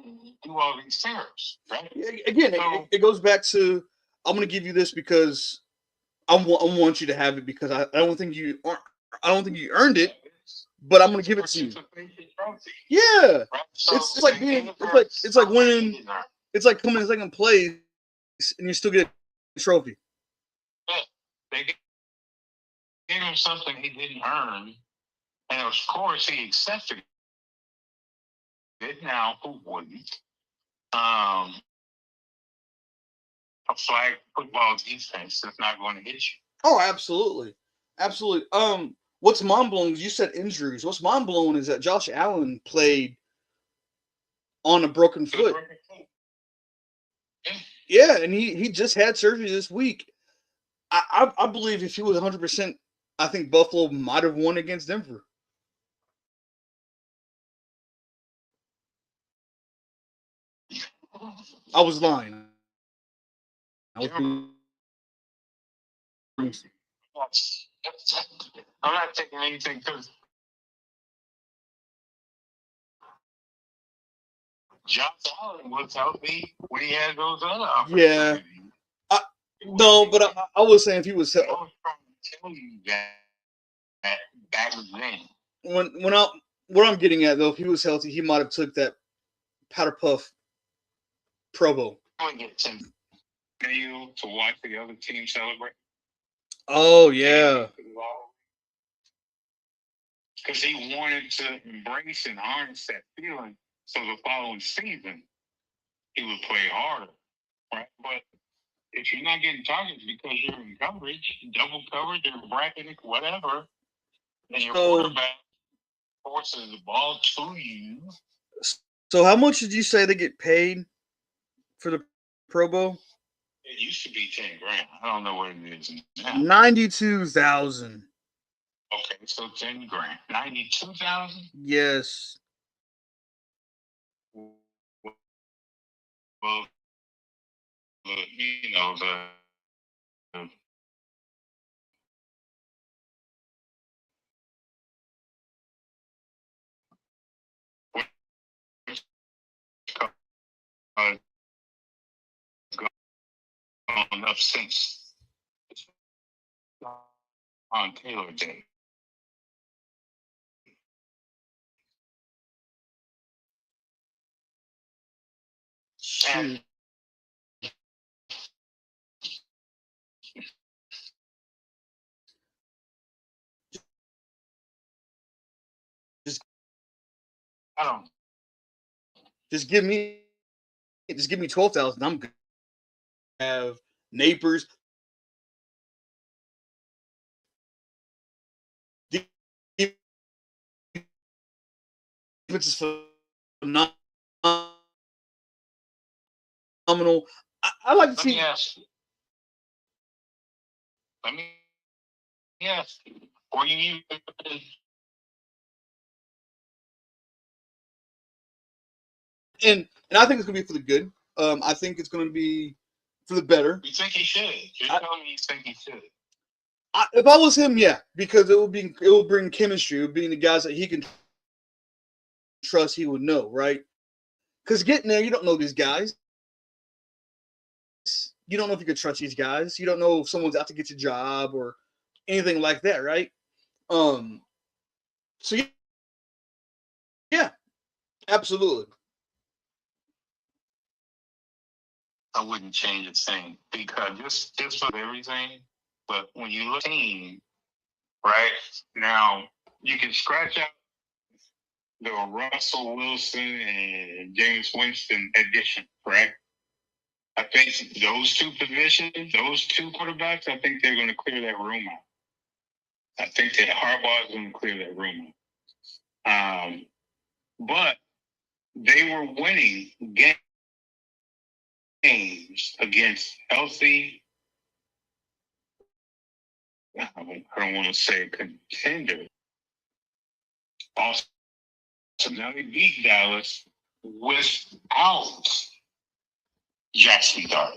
and do all these tears, right? Again, so, it goes back to, I'm going to give you this because I want you to have it because I don't think you earned it, but I'm going to give it to you. Yeah, right? So it's like being it's like winning. It's like coming in second place and you still get a trophy. Yeah, they gave him something he didn't earn, and of course he accepted it. Now who wouldn't? A flag football defense is not going to hit you. Oh, absolutely, absolutely. What's mind blowing is you said injuries. What's mind blowing is that Josh Allen played on a broken foot. Yeah, and he just had surgery this week. I believe if he was 100%, I think Buffalo might have won against Denver. I was lying. I'm not taking anything because Josh Allen was healthy when he had those other opportunities. Yeah. No, but I was saying if he was healthy. I was trying to tell you that back then. What I'm getting at though, if he was healthy, he might have took that Powder Puff Pro Bowl. I want to get Tim to watch the other team celebrate. Oh yeah. Because he wanted to embrace and harness that feeling, so the following season he would play harder, right? But if you're not getting targets because you're in coverage, double coverage, or bracketed, whatever, and your quarterback forces the ball to you. So how much did you say they get paid for the Pro Bowl? It used to be $10,000. I don't know what it is now. 92,000. Okay, so $10,000. 92,000. Yes. Well, you know the gone up since on Taylor Day. And I don't. Just give me 12,000. I'm good. Have Napers. Which is phenomenal. I like to see. Let me ask you. Or you and I think it's gonna be for the good. I think it's gonna be for the better. You think he should? You're telling me you think he should? If I was him, yeah, because it will bring chemistry. It would be the guys that he can trust. He would know, right? Because getting there, you don't know these guys. You don't know if you can trust these guys. You don't know if someone's out to get your job or anything like that, right? So yeah, absolutely. I wouldn't change a thing because just for everything. But when you look at the team, right now, you can scratch out the Russell Wilson and James Winston addition, correct? I think those two positions, those two quarterbacks, I think they're going to clear that room out. I think that Harbaugh is going to clear that room out. But they were winning games games against healthy, I don't want to say contender. Also, now they beat Dallas without Jackson Dart.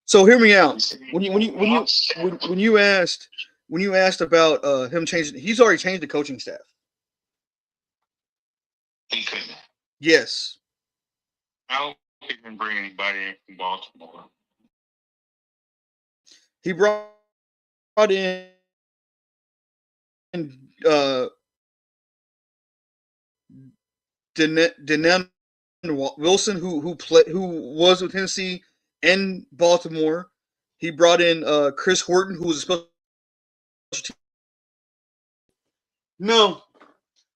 So hear me out. When you asked about him changing, he's already changed the coaching staff. He couldn't. Yes. I don't think he can bring anybody in from Baltimore. He brought in Denon Wilson, who was with Tennessee and Baltimore. He brought in Chris Horton, who was a special team. No,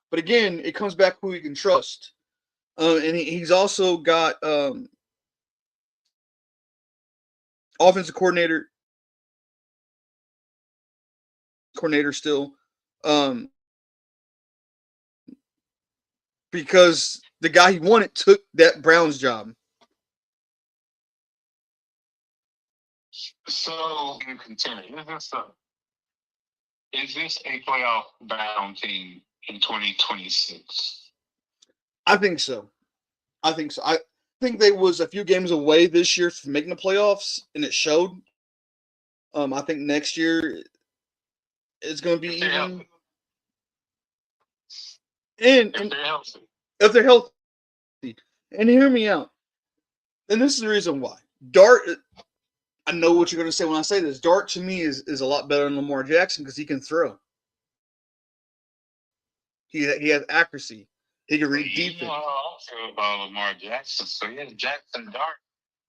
but again, it comes back who you can trust. And he's also got offensive coordinator still, because the guy he wanted took that Browns job. So, in contender, is this a playoff bound team in 2026? I think so. I think they was a few games away this year from making the playoffs, and it showed. I think next year it's going to be even. And if they're healthy, and hear me out, and this is the reason why. Dart, I know what you're going to say when I say this. Dart to me is a lot better than Lamar Jackson because he can throw. He has accuracy. He can read defense. You know how I feel about Lamar Jackson. So yeah, Jackson Dart.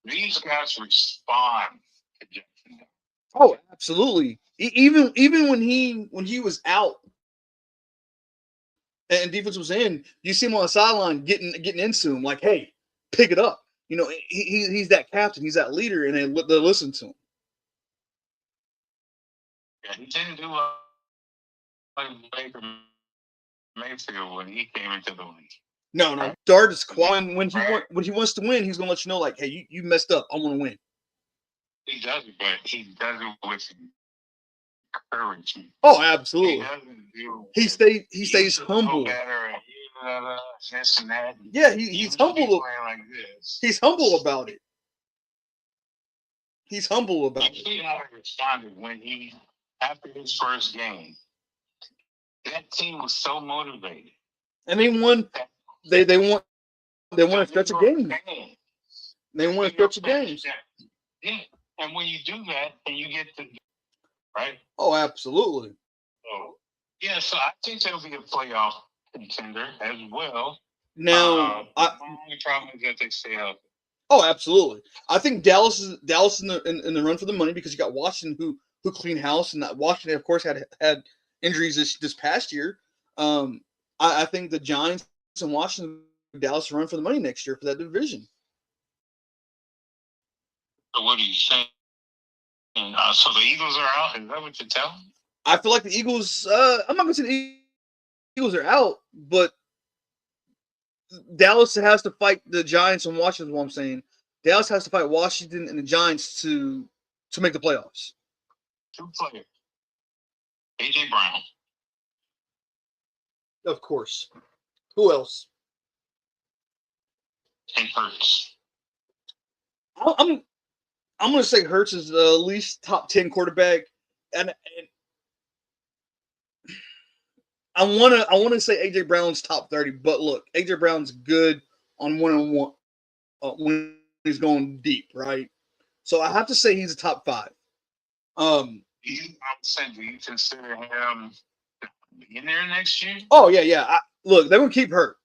These guys respond to Jackson Dart. Oh, absolutely. Even when he was out and defense was in, you see him on the sideline getting into him like, hey, pick it up. You know, he's that captain, he's that leader, and they listen to him. Yeah, he didn't do like Baker Mayfield when he came into the league. No. Dart is quiet. When he wants to win, he's gonna let you know, like, hey, you messed up. I want to win. He does it, but he does it with encouragement. Oh, absolutely. He stays humble. Yeah, he's humble. Like this. He's humble about it. He's humble about it. See how he responded when he, after his first game, that team was so motivated. And they won. They want to stretch a game. They want to stretch a games. Yeah, and when you do that, and you get the right. Oh, absolutely. So yeah, so I think there'll be a playoff contender as well. Now, the only problem is that they stay healthy. Oh, absolutely. I think Dallas in the run for the money because you got Washington who cleaned house, and that Washington, of course, had injuries this past year. I think the Giants and Washington, Dallas run for the money next year for that division. So what are you saying? So the Eagles are out? Is that what you're telling me? I feel like the Eagles. I'm not going to say the Eagles are out, but Dallas has to fight the Giants and Washington. Is what I'm saying. Dallas has to fight Washington and the Giants to make the playoffs. 2 players. AJ Brown. Of course. Who else? And Hurts. I'm going to say Hurts is at least top 10 quarterback, and I want to say AJ Brown's top 30. But look, AJ Brown's good on one-on-one when he's going deep, right? So I have to say he's a top 5. I'm saying, do you consider him in there next year? Oh yeah. Look, they're going to keep Hurt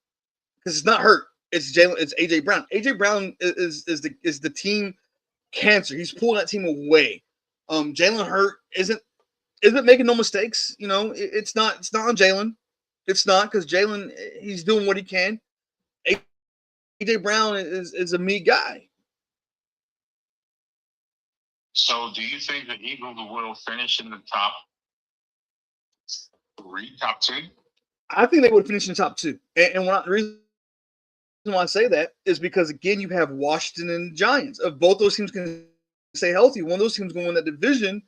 because it's not Hurt. It's Jalen. It's AJ Brown. AJ Brown is the team cancer. He's pulling that team away. Jalen Hurt isn't making no mistakes. You know, it's not on Jalen. It's not because Jalen, he's doing what he can. AJ Brown is a meat guy. So, do you think the Eagles will finish in the top 3, top 2? I think they would finish in the top 2. And the reason why I say that is because, again, you have Washington and the Giants. If both those teams can stay healthy, one of those teams going to win that division,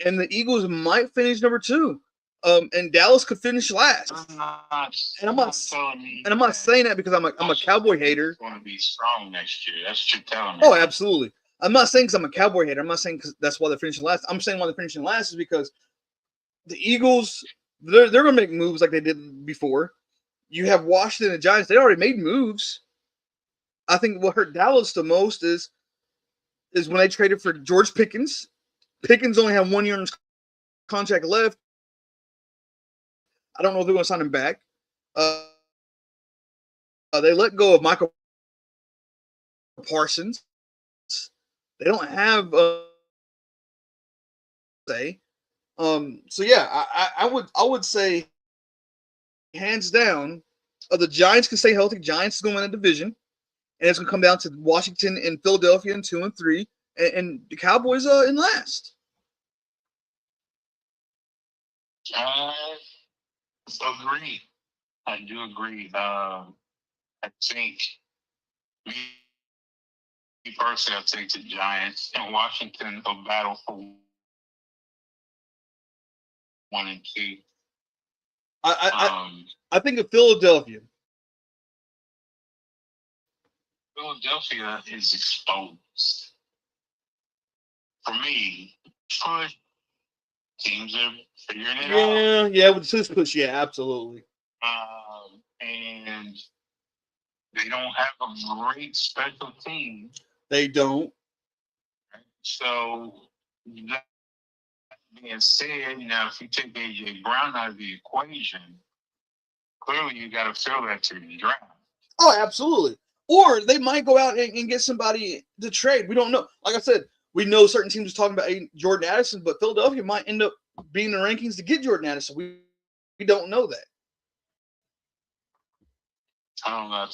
and the Eagles might finish number 2. And Dallas could finish last. And I'm not saying that because I'm a Cowboy hater. It's going to be strong next year. That's what you're telling me. Oh, absolutely. I'm not saying because I'm a Cowboy hater. I'm not saying because that's why they're finishing last. I'm saying why they're finishing last is because the Eagles, they're going to make moves like they did before. You have Washington and Giants. They already made moves. I think what hurt Dallas the most is when they traded for George Pickens. Pickens only had 1 year on his contract left. I don't know if they're going to sign him back. They let go of Michael Parsons. They don't have say. So yeah, I would say hands down, the Giants can stay healthy. Giants is going to win a division, and it's going to come down to Washington and Philadelphia in 2 and 3, and the Cowboys in last. Agree. I do agree. I think me personally, I think the Giants and Washington will battle for 1 and 2. I think of Philadelphia. Philadelphia is exposed. For me, teams are figuring it out. Yeah, with this push, yeah, absolutely. And they don't have a great special team. They don't. So that being said, if you take AJ Brown out of the equation, clearly you got to fill that to the draft. Oh, absolutely. Or they might go out and get somebody to trade. We don't know. Like I said, we know certain teams are talking about Jordan Addison, but Philadelphia might end up being the rankings to get Jordan Addison. We don't know that. I don't know. I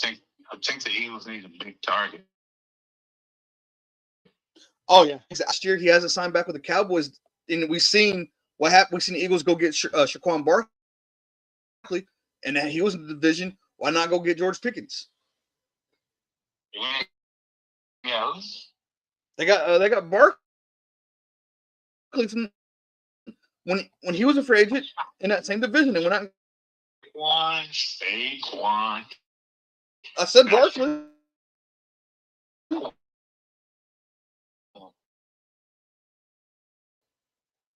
think the Eagles need a big target. Oh yeah, last year he hasn't signed back with the Cowboys, and we've seen what happened. We've seen the Eagles go get Saquon Barkley, and he was in the division. Why not go get George Pickens? Yeah. They got Barkley from when he was a free agent in that same division, and when Saquon. I said Barkley.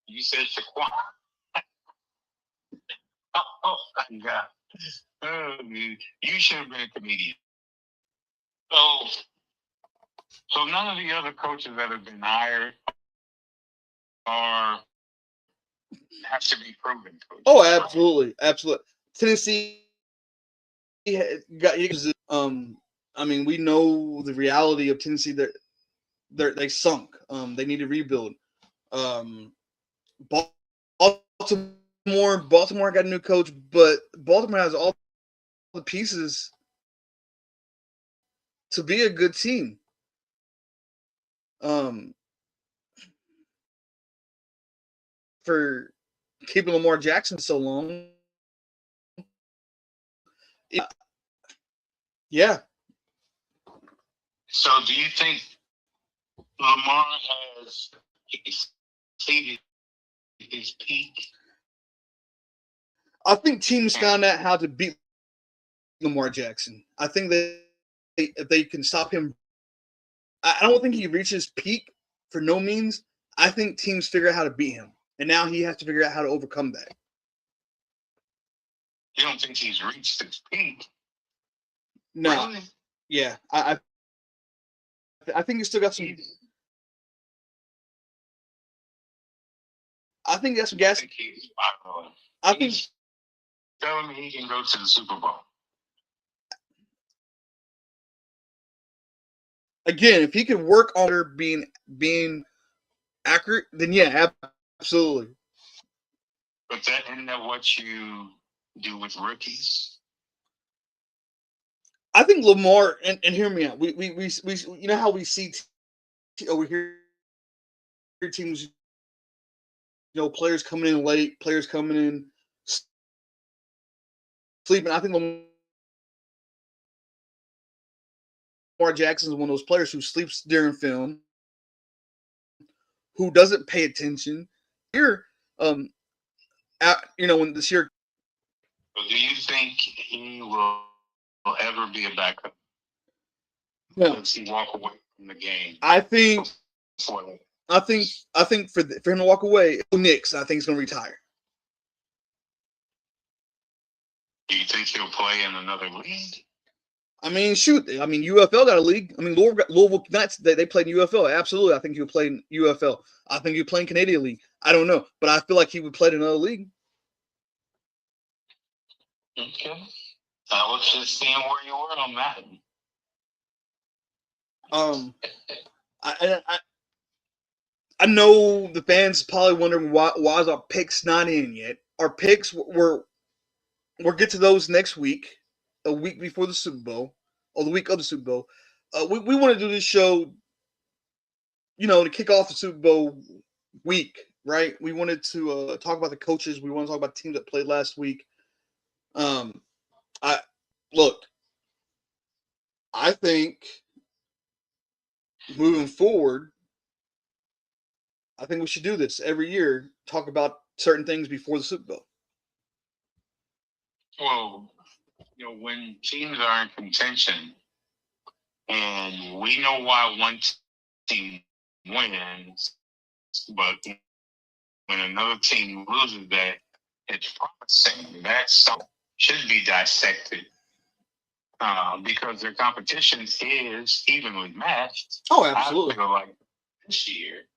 You said Saquon. Oh my God. Oh, dude. You should have been a comedian. So none of the other coaches that have been hired have to be proven coaches. Oh, absolutely, absolutely. Tennessee got I mean, we know the reality of Tennessee. They sunk. They need to rebuild. Baltimore got a new coach, but Baltimore has all the pieces to be a good team. For keeping Lamar Jackson so long. Yeah. So do you think Lamar has exceeded his peak? I think teams found out how to beat Lamar Jackson. I think that if they can stop him, I don't think he reaches peak for no means. I think teams figure out how to beat him, and now he has to figure out how to overcome that. You don't think he's reached his peak? No. Really? Yeah, I think he's still got some. I think that's some gas. I think telling me he can go to the Super Bowl. Again, if he could work on being accurate, then yeah, absolutely. But isn't that what you do with rookies? I think Lamar, and hear me out. We you know how we see over here teams, players coming in late, players coming in sleeping. I think Lamar Jackson is one of those players who sleeps during film, who doesn't pay attention. Here, when this year. Do you think he will ever be a backup? No. Does he walk away from the game? I think for him to walk away, Knicks, I think he's going to retire. Do you think he'll play in another league? I mean, shoot. I mean, UFL got a league. I mean, Louisville Knights, they played in UFL. Absolutely. I think he'll play in UFL. I think he'll play in Canadian League. I don't know. But I feel like he would play in another league. Okay. I was just seeing where you were on that. I know the fans probably wondering why is our picks not in yet. Our picks we'll get to those next week, a week before the Super Bowl, or the week of the Super Bowl. We want to do this show, to kick off the Super Bowl week, right? We wanted to talk about the coaches. We want to talk about the teams that played last week. I think moving forward, I think we should do this every year. Talk about certain things before the Super Bowl. Well, when teams are in contention, and we know why one team wins, but when another team loses, that it's promising. That should be dissected because their competition is evenly matched. Oh, absolutely. I feel like this year,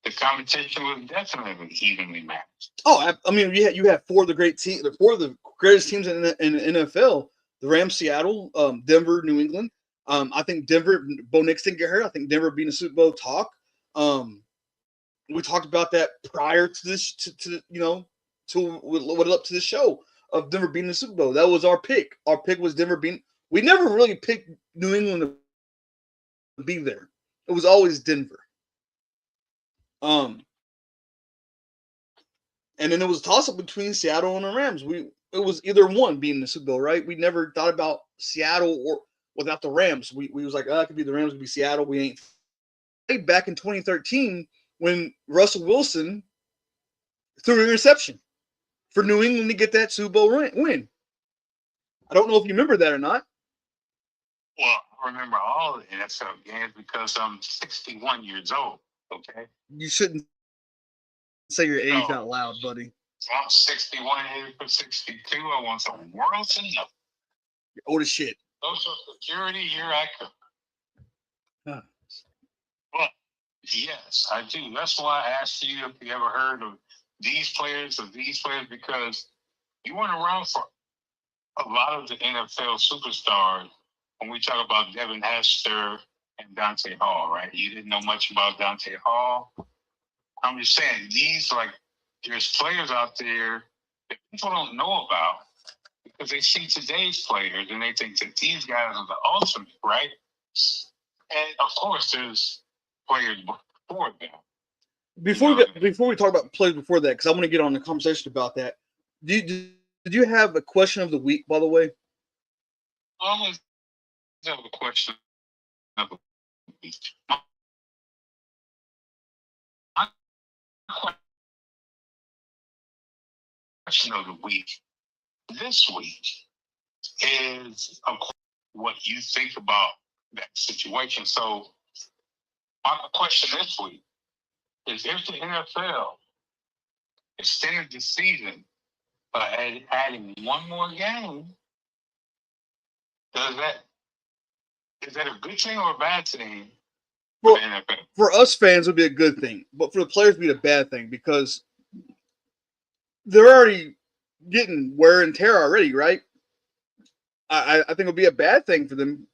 the competition was definitely evenly matched. Oh, I mean, you have four of the greatest teams in the NFL: the Rams, Seattle, Denver, New England. I think Denver, Bo Nix didn't get hurt. I think Denver being a Super Bowl talk. We talked about that prior to this, to what led up to the show of Denver beating the Super Bowl. That was our pick. Our pick was Denver beating. We never really picked New England to be there. It was always Denver. And then it was a toss-up between Seattle and the Rams. It was either one being the Super Bowl, right? We never thought about Seattle or without the Rams. We was like, it could be the Rams, it could be Seattle. We ain't. Back in 2013 when Russell Wilson threw an interception for New England to get that Super Bowl win. I don't know if you remember that or not. Well, I remember all the NFL games because I'm 61 years old, okay? You shouldn't say your age out loud, buddy. I'm 61, headed for 62. I want some world to know. You're old as shit. Social Security, here I come. Huh. But, yes, I do. That's why I asked you if you ever heard of these players, because you weren't around for a lot of the NFL superstars when we talk about Devin Hester and Dante Hall, right? You didn't know much about Dante Hall. I'm just saying, there's players out there that people don't know about because they see today's players and they think that these guys are the ultimate, right? And of course, there's players before them. Before we talk about players before that, because I want to get on the conversation about that. Did you have a question of the week, by the way? I always have a question of the week. My question of the week this week is what you think about that situation. So my question this week is, if the NFL extended the season by adding one more game, is that a good thing or a bad thing for the NFL? For us fans, it would be a good thing, but for the players, it would be a bad thing because they're already getting wear and tear already, right? I think it'll be a bad thing for them.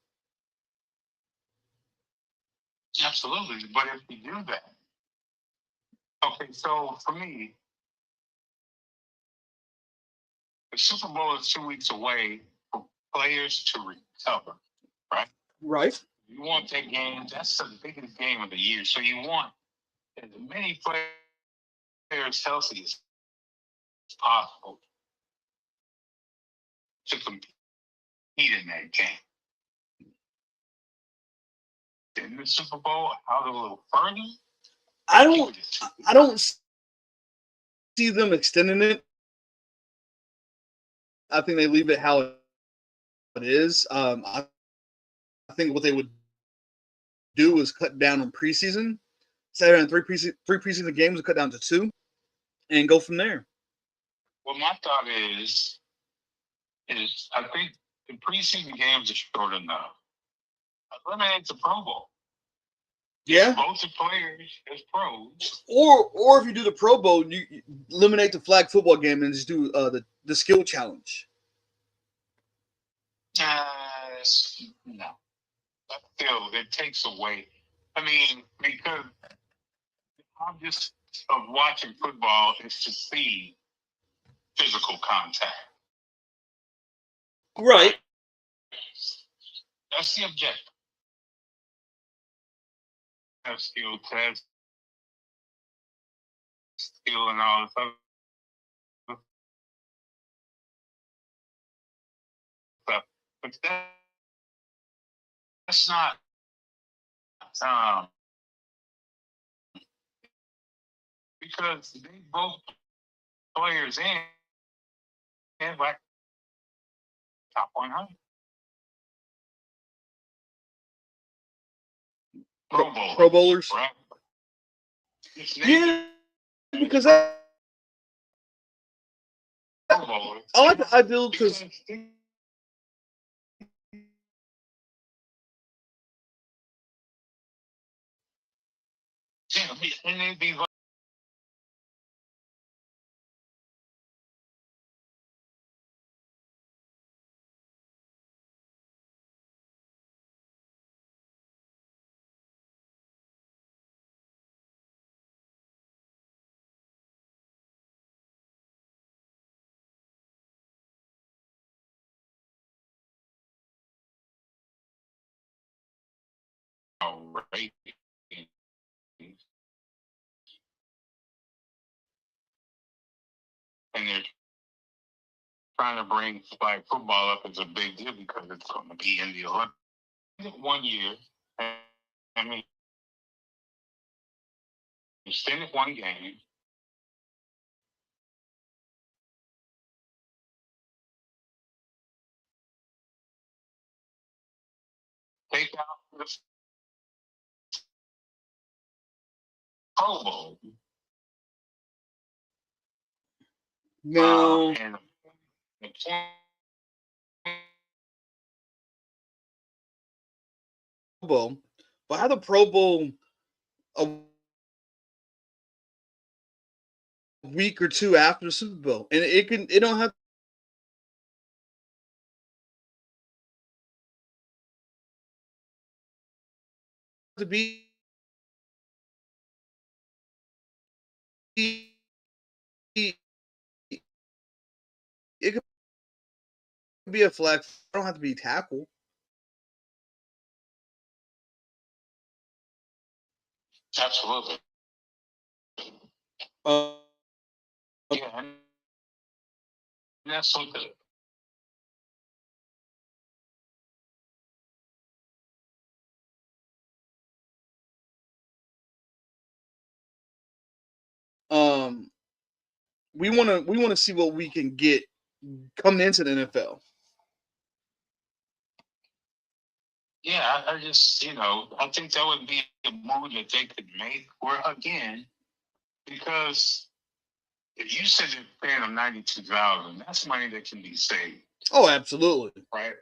Absolutely, but if you do that, okay. So for me, the Super Bowl is 2 weeks away for players to recover, right? Right. You want that game. That's the biggest game of the year. So you want as many players healthy as possible to compete in that game. extend the Super Bowl out a little further? I don't see them extending it. I think they leave it how it is. I think what they would do is cut down on preseason. Say on three preseason games, and cut down to 2, and go from there. Well, my thought is I think the preseason games are short enough. Eliminate the Pro Bowl. Yeah. Both the players as pros. Or if you do the Pro Bowl, you eliminate the flag football game and just do the skill challenge. No. But still, it takes away. I mean, because the object of watching football is to see physical contact. Right. That's the objective. Have skill tests, skill and all this other stuff. But that's not because they both players in like top 100. Pro Bowlers. Right? Yeah, because I like the ideal because and they'd be right. And they're trying to bring flag football up as a big deal because it's going to be in the Olympics 1 year. I mean, extended 1 game. Take out the Pro Bowl. no. And the Bowl, but have the Pro Bowl a week or 2 after the Super Bowl, and it don't have to be. It could be a flag. It don't have to be tackle. Absolutely. Yeah, and that's so good. We want to see what we can get coming into the NFL. Yeah, I just, I think that would be a move that they could make. Or again, because if you said you're paying them $92,000, that's money that can be saved. Oh, absolutely. Right.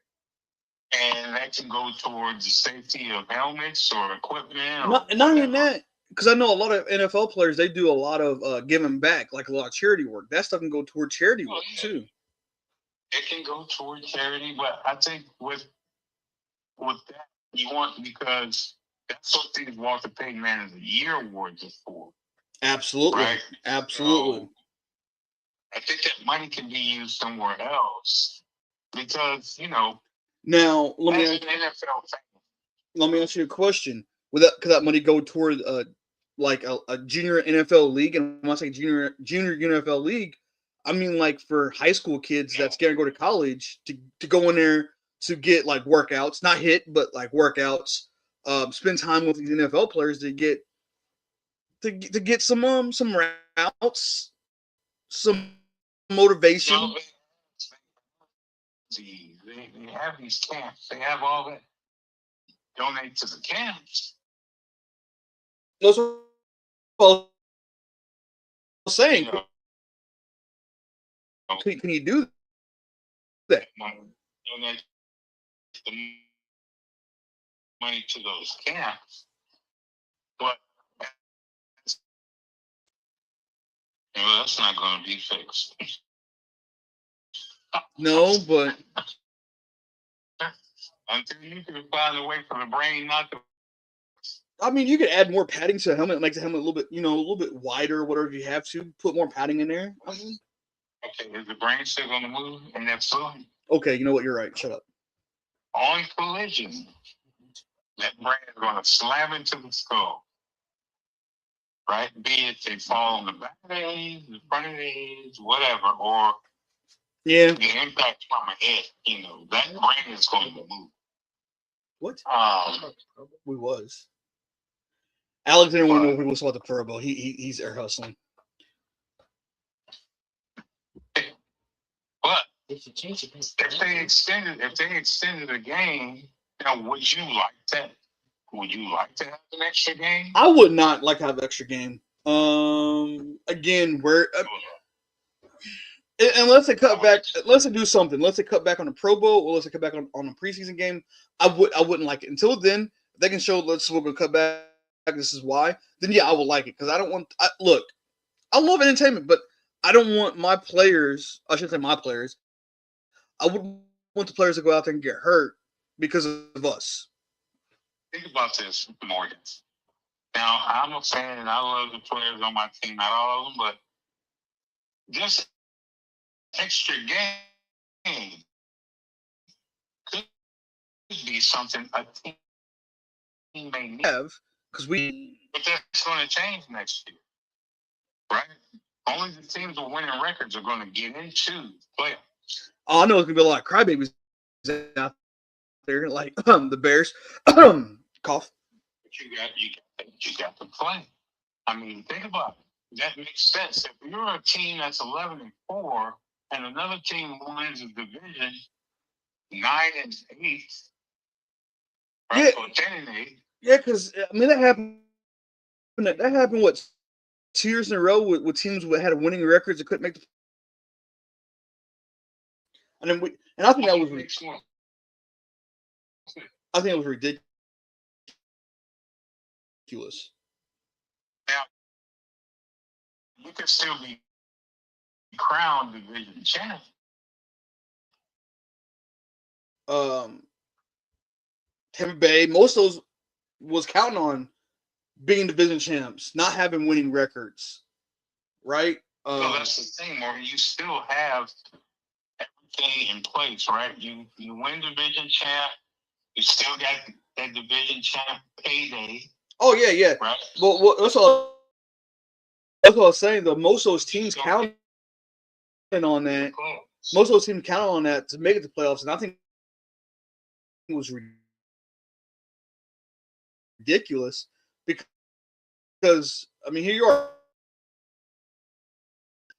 And that can go towards the safety of helmets or equipment. Not even that, because I know a lot of NFL players, they do a lot of giving back, like a lot of charity work. That stuff can go toward charity work too. It can go toward charity, but I think with that you want, because that's what these Walter Payton Man of the Year awards are for. Absolutely, right? Absolutely. So I think that money can be used somewhere else because Now let me ask you a question. Could that money go toward like a junior NFL league? And when I say junior NFL league, I mean like for high school kids that's going to go to college to go in there to get like workouts, not hit, but like workouts, spend time with these NFL players to get some routes, some motivation. No, they have these camps. They have all that. Donate to the camps. That's what I was saying. Can you do that? Donate the money to those camps, but that's not going to be fixed. No, but until you can find a way for the brain not to. I mean, you could add more padding to the helmet, make the helmet a little bit wider, whatever you have to. Put more padding in there. I mean, okay, is the brain still going to move in that fluid? Okay, you know what? You're right. Shut up. On collision, that brain is going to slam into the skull. Right? Be it they fall on the back of their head, the front of their heads, whatever, or the impact from a head, that brain is going to move. What? We was. Alex didn't want to know if we was about the Pro Bowl. He's air hustling. But if they extended the game, would you like that? Would you like to have an extra game? I would not like to have an extra game. Again, unless they cut back, unless they do something, unless they cut back on the Pro Bowl, or unless they cut back on a preseason game, I wouldn't like it. Until then, if they can show, we're going to cut back, this is why, then yeah, I will like it. Because I don't want, look, I love entertainment, but I don't want my players, I shouldn't say my players, I wouldn't want the players to go out there and get hurt because of us. Think about this, Morgan. Now, I'm a fan and I love the players on my team, not all of them, but this extra game could be something a team may need. But that's going to change next year, right? Only the teams with winning records are going to get into playoffs. Oh, I know it's going to be a lot of crybabies out there, like the Bears. Cough. But you got to play. I mean, think about it. That makes sense. If you're a team that's 11-4 and another team wins the division 9-8, right? Yeah. Or 10-8. Yeah, because I mean that happened. That happened 2 years in a row with teams that had winning records that couldn't make the. And then I think that was. I think it was ridiculous. Now, you could still be crowned division champ. Tampa Bay, most of those was counting on being division champs, not having winning records, right? So that's the thing, Morgan. You still have everything in place, right? You win division champ. You still got that division champ payday. Oh yeah. Right. Well, that's what I was saying. Though most of those teams counting on that. Most of those teams counted on that to make it to playoffs, and I think it was ridiculous because I mean, here you are.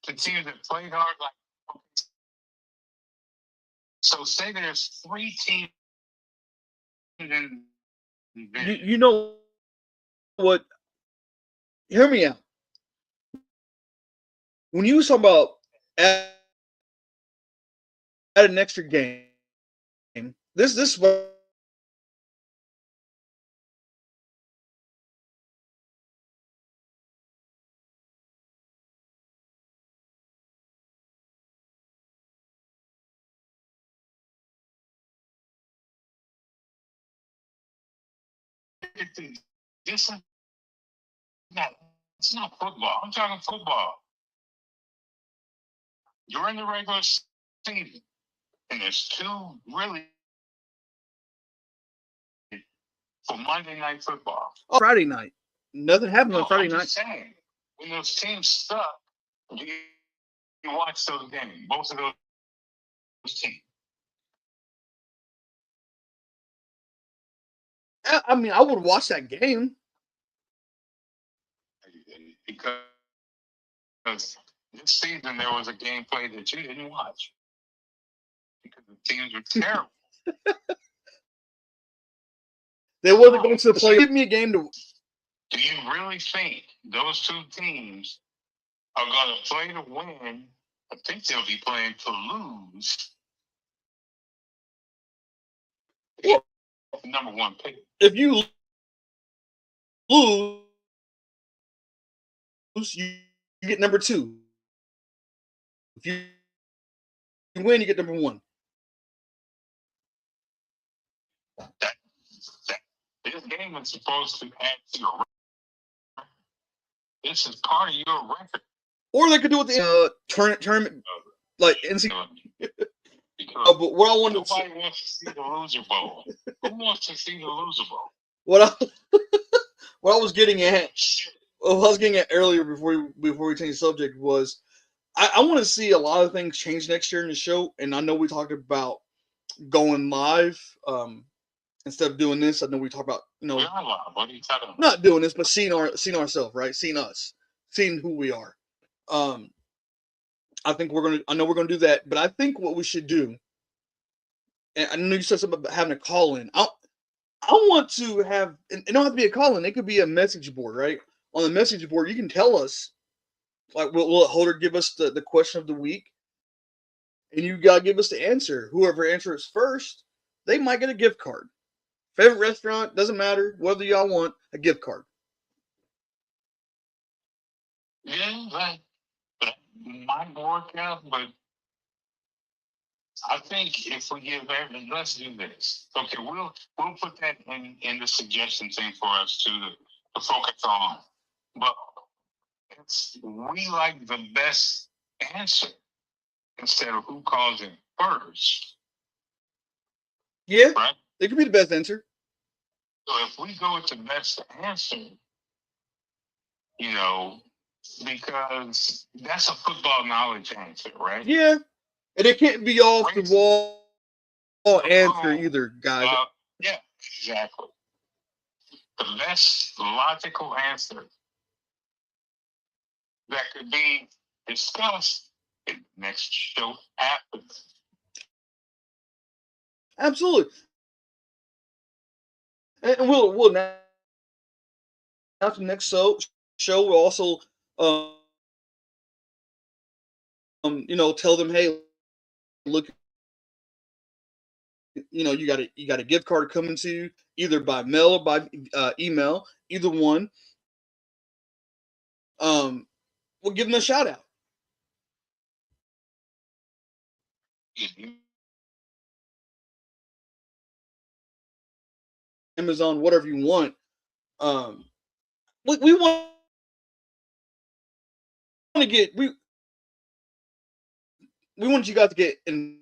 The teams that played hard, so say there's 3 teams in you know what? Hear me out. When you talk about add an extra game, this what. It's not football. I'm talking football. You're in the regular season, and there's 2 really for Monday Night Football. Oh, Friday night. Nothing happened on Friday night. Saying, when those teams suck, you watch those games. Both of those teams. I mean, I would watch that game because this season there was a gameplay that you didn't watch because the teams were terrible. They wasn't going to the play. Give me a game to. Do you really think those two teams are going to play to win? I think they'll be playing to lose. Well, number one pick. If you lose, you get number 2. If you win, you get number 1. This game is supposed to add to your record. This is part of your record. Or they could do it the tournament, like NCAA. But what I wanted nobody wants to see the loser bowl. Who wants to see the loser bowl? What I was getting at, earlier before we changed the subject was, I want to see a lot of things change next year in the show. And I know we talked about going live instead of doing this. I know we talked about we're not live. What are you talking about? Not doing this, but seeing ourselves, right? Seeing us, seeing who we are. I think I know we're gonna do that, but I think what we should do, and I know you said something about having a call in. I want to have, it don't have to be a call in. It could be a message board, right? On the message board, you can tell us, like, will Holder give us the question of the week, and you gotta give us the answer. Whoever answers first, they might get a gift card. Favorite restaurant, doesn't matter. Whether y'all want a gift card. Yeah, that might work out, but I think if we give everything, let's do this. Okay, we'll put that in the suggestion thing for us to focus on. But we like the best answer instead of who calls it first. Yeah, right? It could be the best answer. So if we go with the best answer, because that's a football knowledge answer, right? Yeah, and it can't be off the wall answer either, guys. Yeah, exactly. The best logical answer that could be discussed in the next show after. Absolutely. And we'll now the next show. We'll also tell them, hey, look, you got a gift card coming to you either by mail or by email, either one. We'll give them a shout out. Amazon, whatever you want. We want to get we want you guys to get in,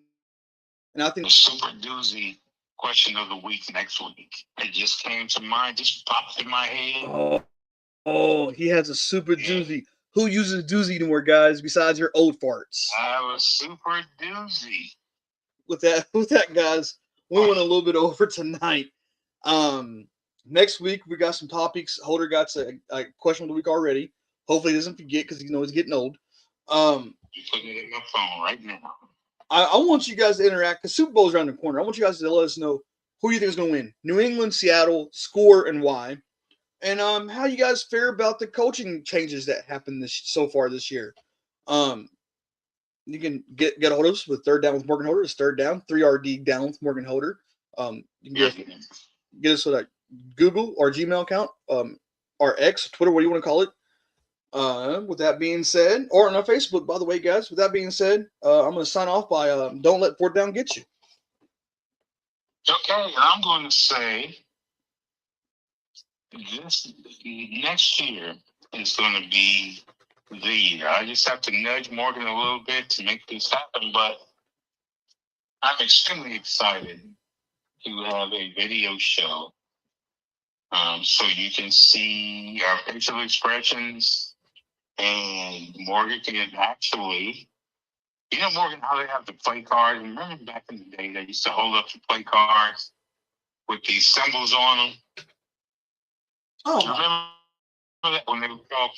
and I think the super doozy question of the week next week. It just came to mind, just popped in my head. Oh, he has a super doozy. Who uses doozy anymore, guys, besides your old farts? I have a super doozy. With that, guys, we went a little bit over tonight. Next week we got some topics. Holder got a question of the week already. Hopefully he doesn't forget because he's getting old. I'm putting it in my phone right now. I want you guys to interact because Super Bowl's around the corner. I want you guys to let us know who you think is going to win. New England, Seattle, score and why. And how you guys fare about the coaching changes that happened so far this year. You can get a hold of us with Third Down with Morgan Holder. It's Third Down, 3RD Down with Morgan Holder. You can get us with a Google or Gmail account, or X, Twitter, what do you want to call it? With that being said, or on our Facebook, by the way, guys. With that being said, I'm going to sign off by don't let fourth down get you. Okay, I'm going to say this next year is going to be the year. I just have to nudge Morgan a little bit to make this happen, but I'm extremely excited to have a video show so you can see our facial expressions, and Morgan can actually, Morgan, how they have the play cards. Remember back in the day, they used to hold up the play cards with these symbols on them. Oh, Remember that when they would call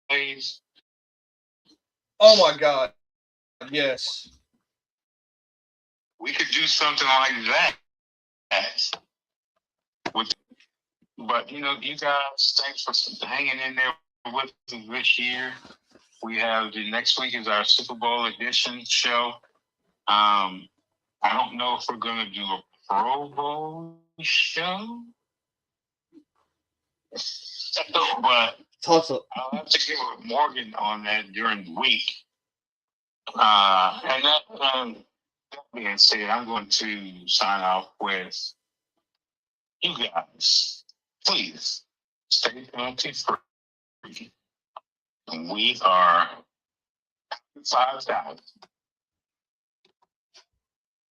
plays? oh my God. Yes. We could do something like that. But you guys, thanks for hanging in there with us this year. We have the next week is our Super Bowl edition show. I don't know if we're gonna do a Pro Bowl show, but Toss up. I'll have to get with Morgan on that during the week. And that being said, I'm going to sign off with you guys. Please stay penalty free. We are 5,000.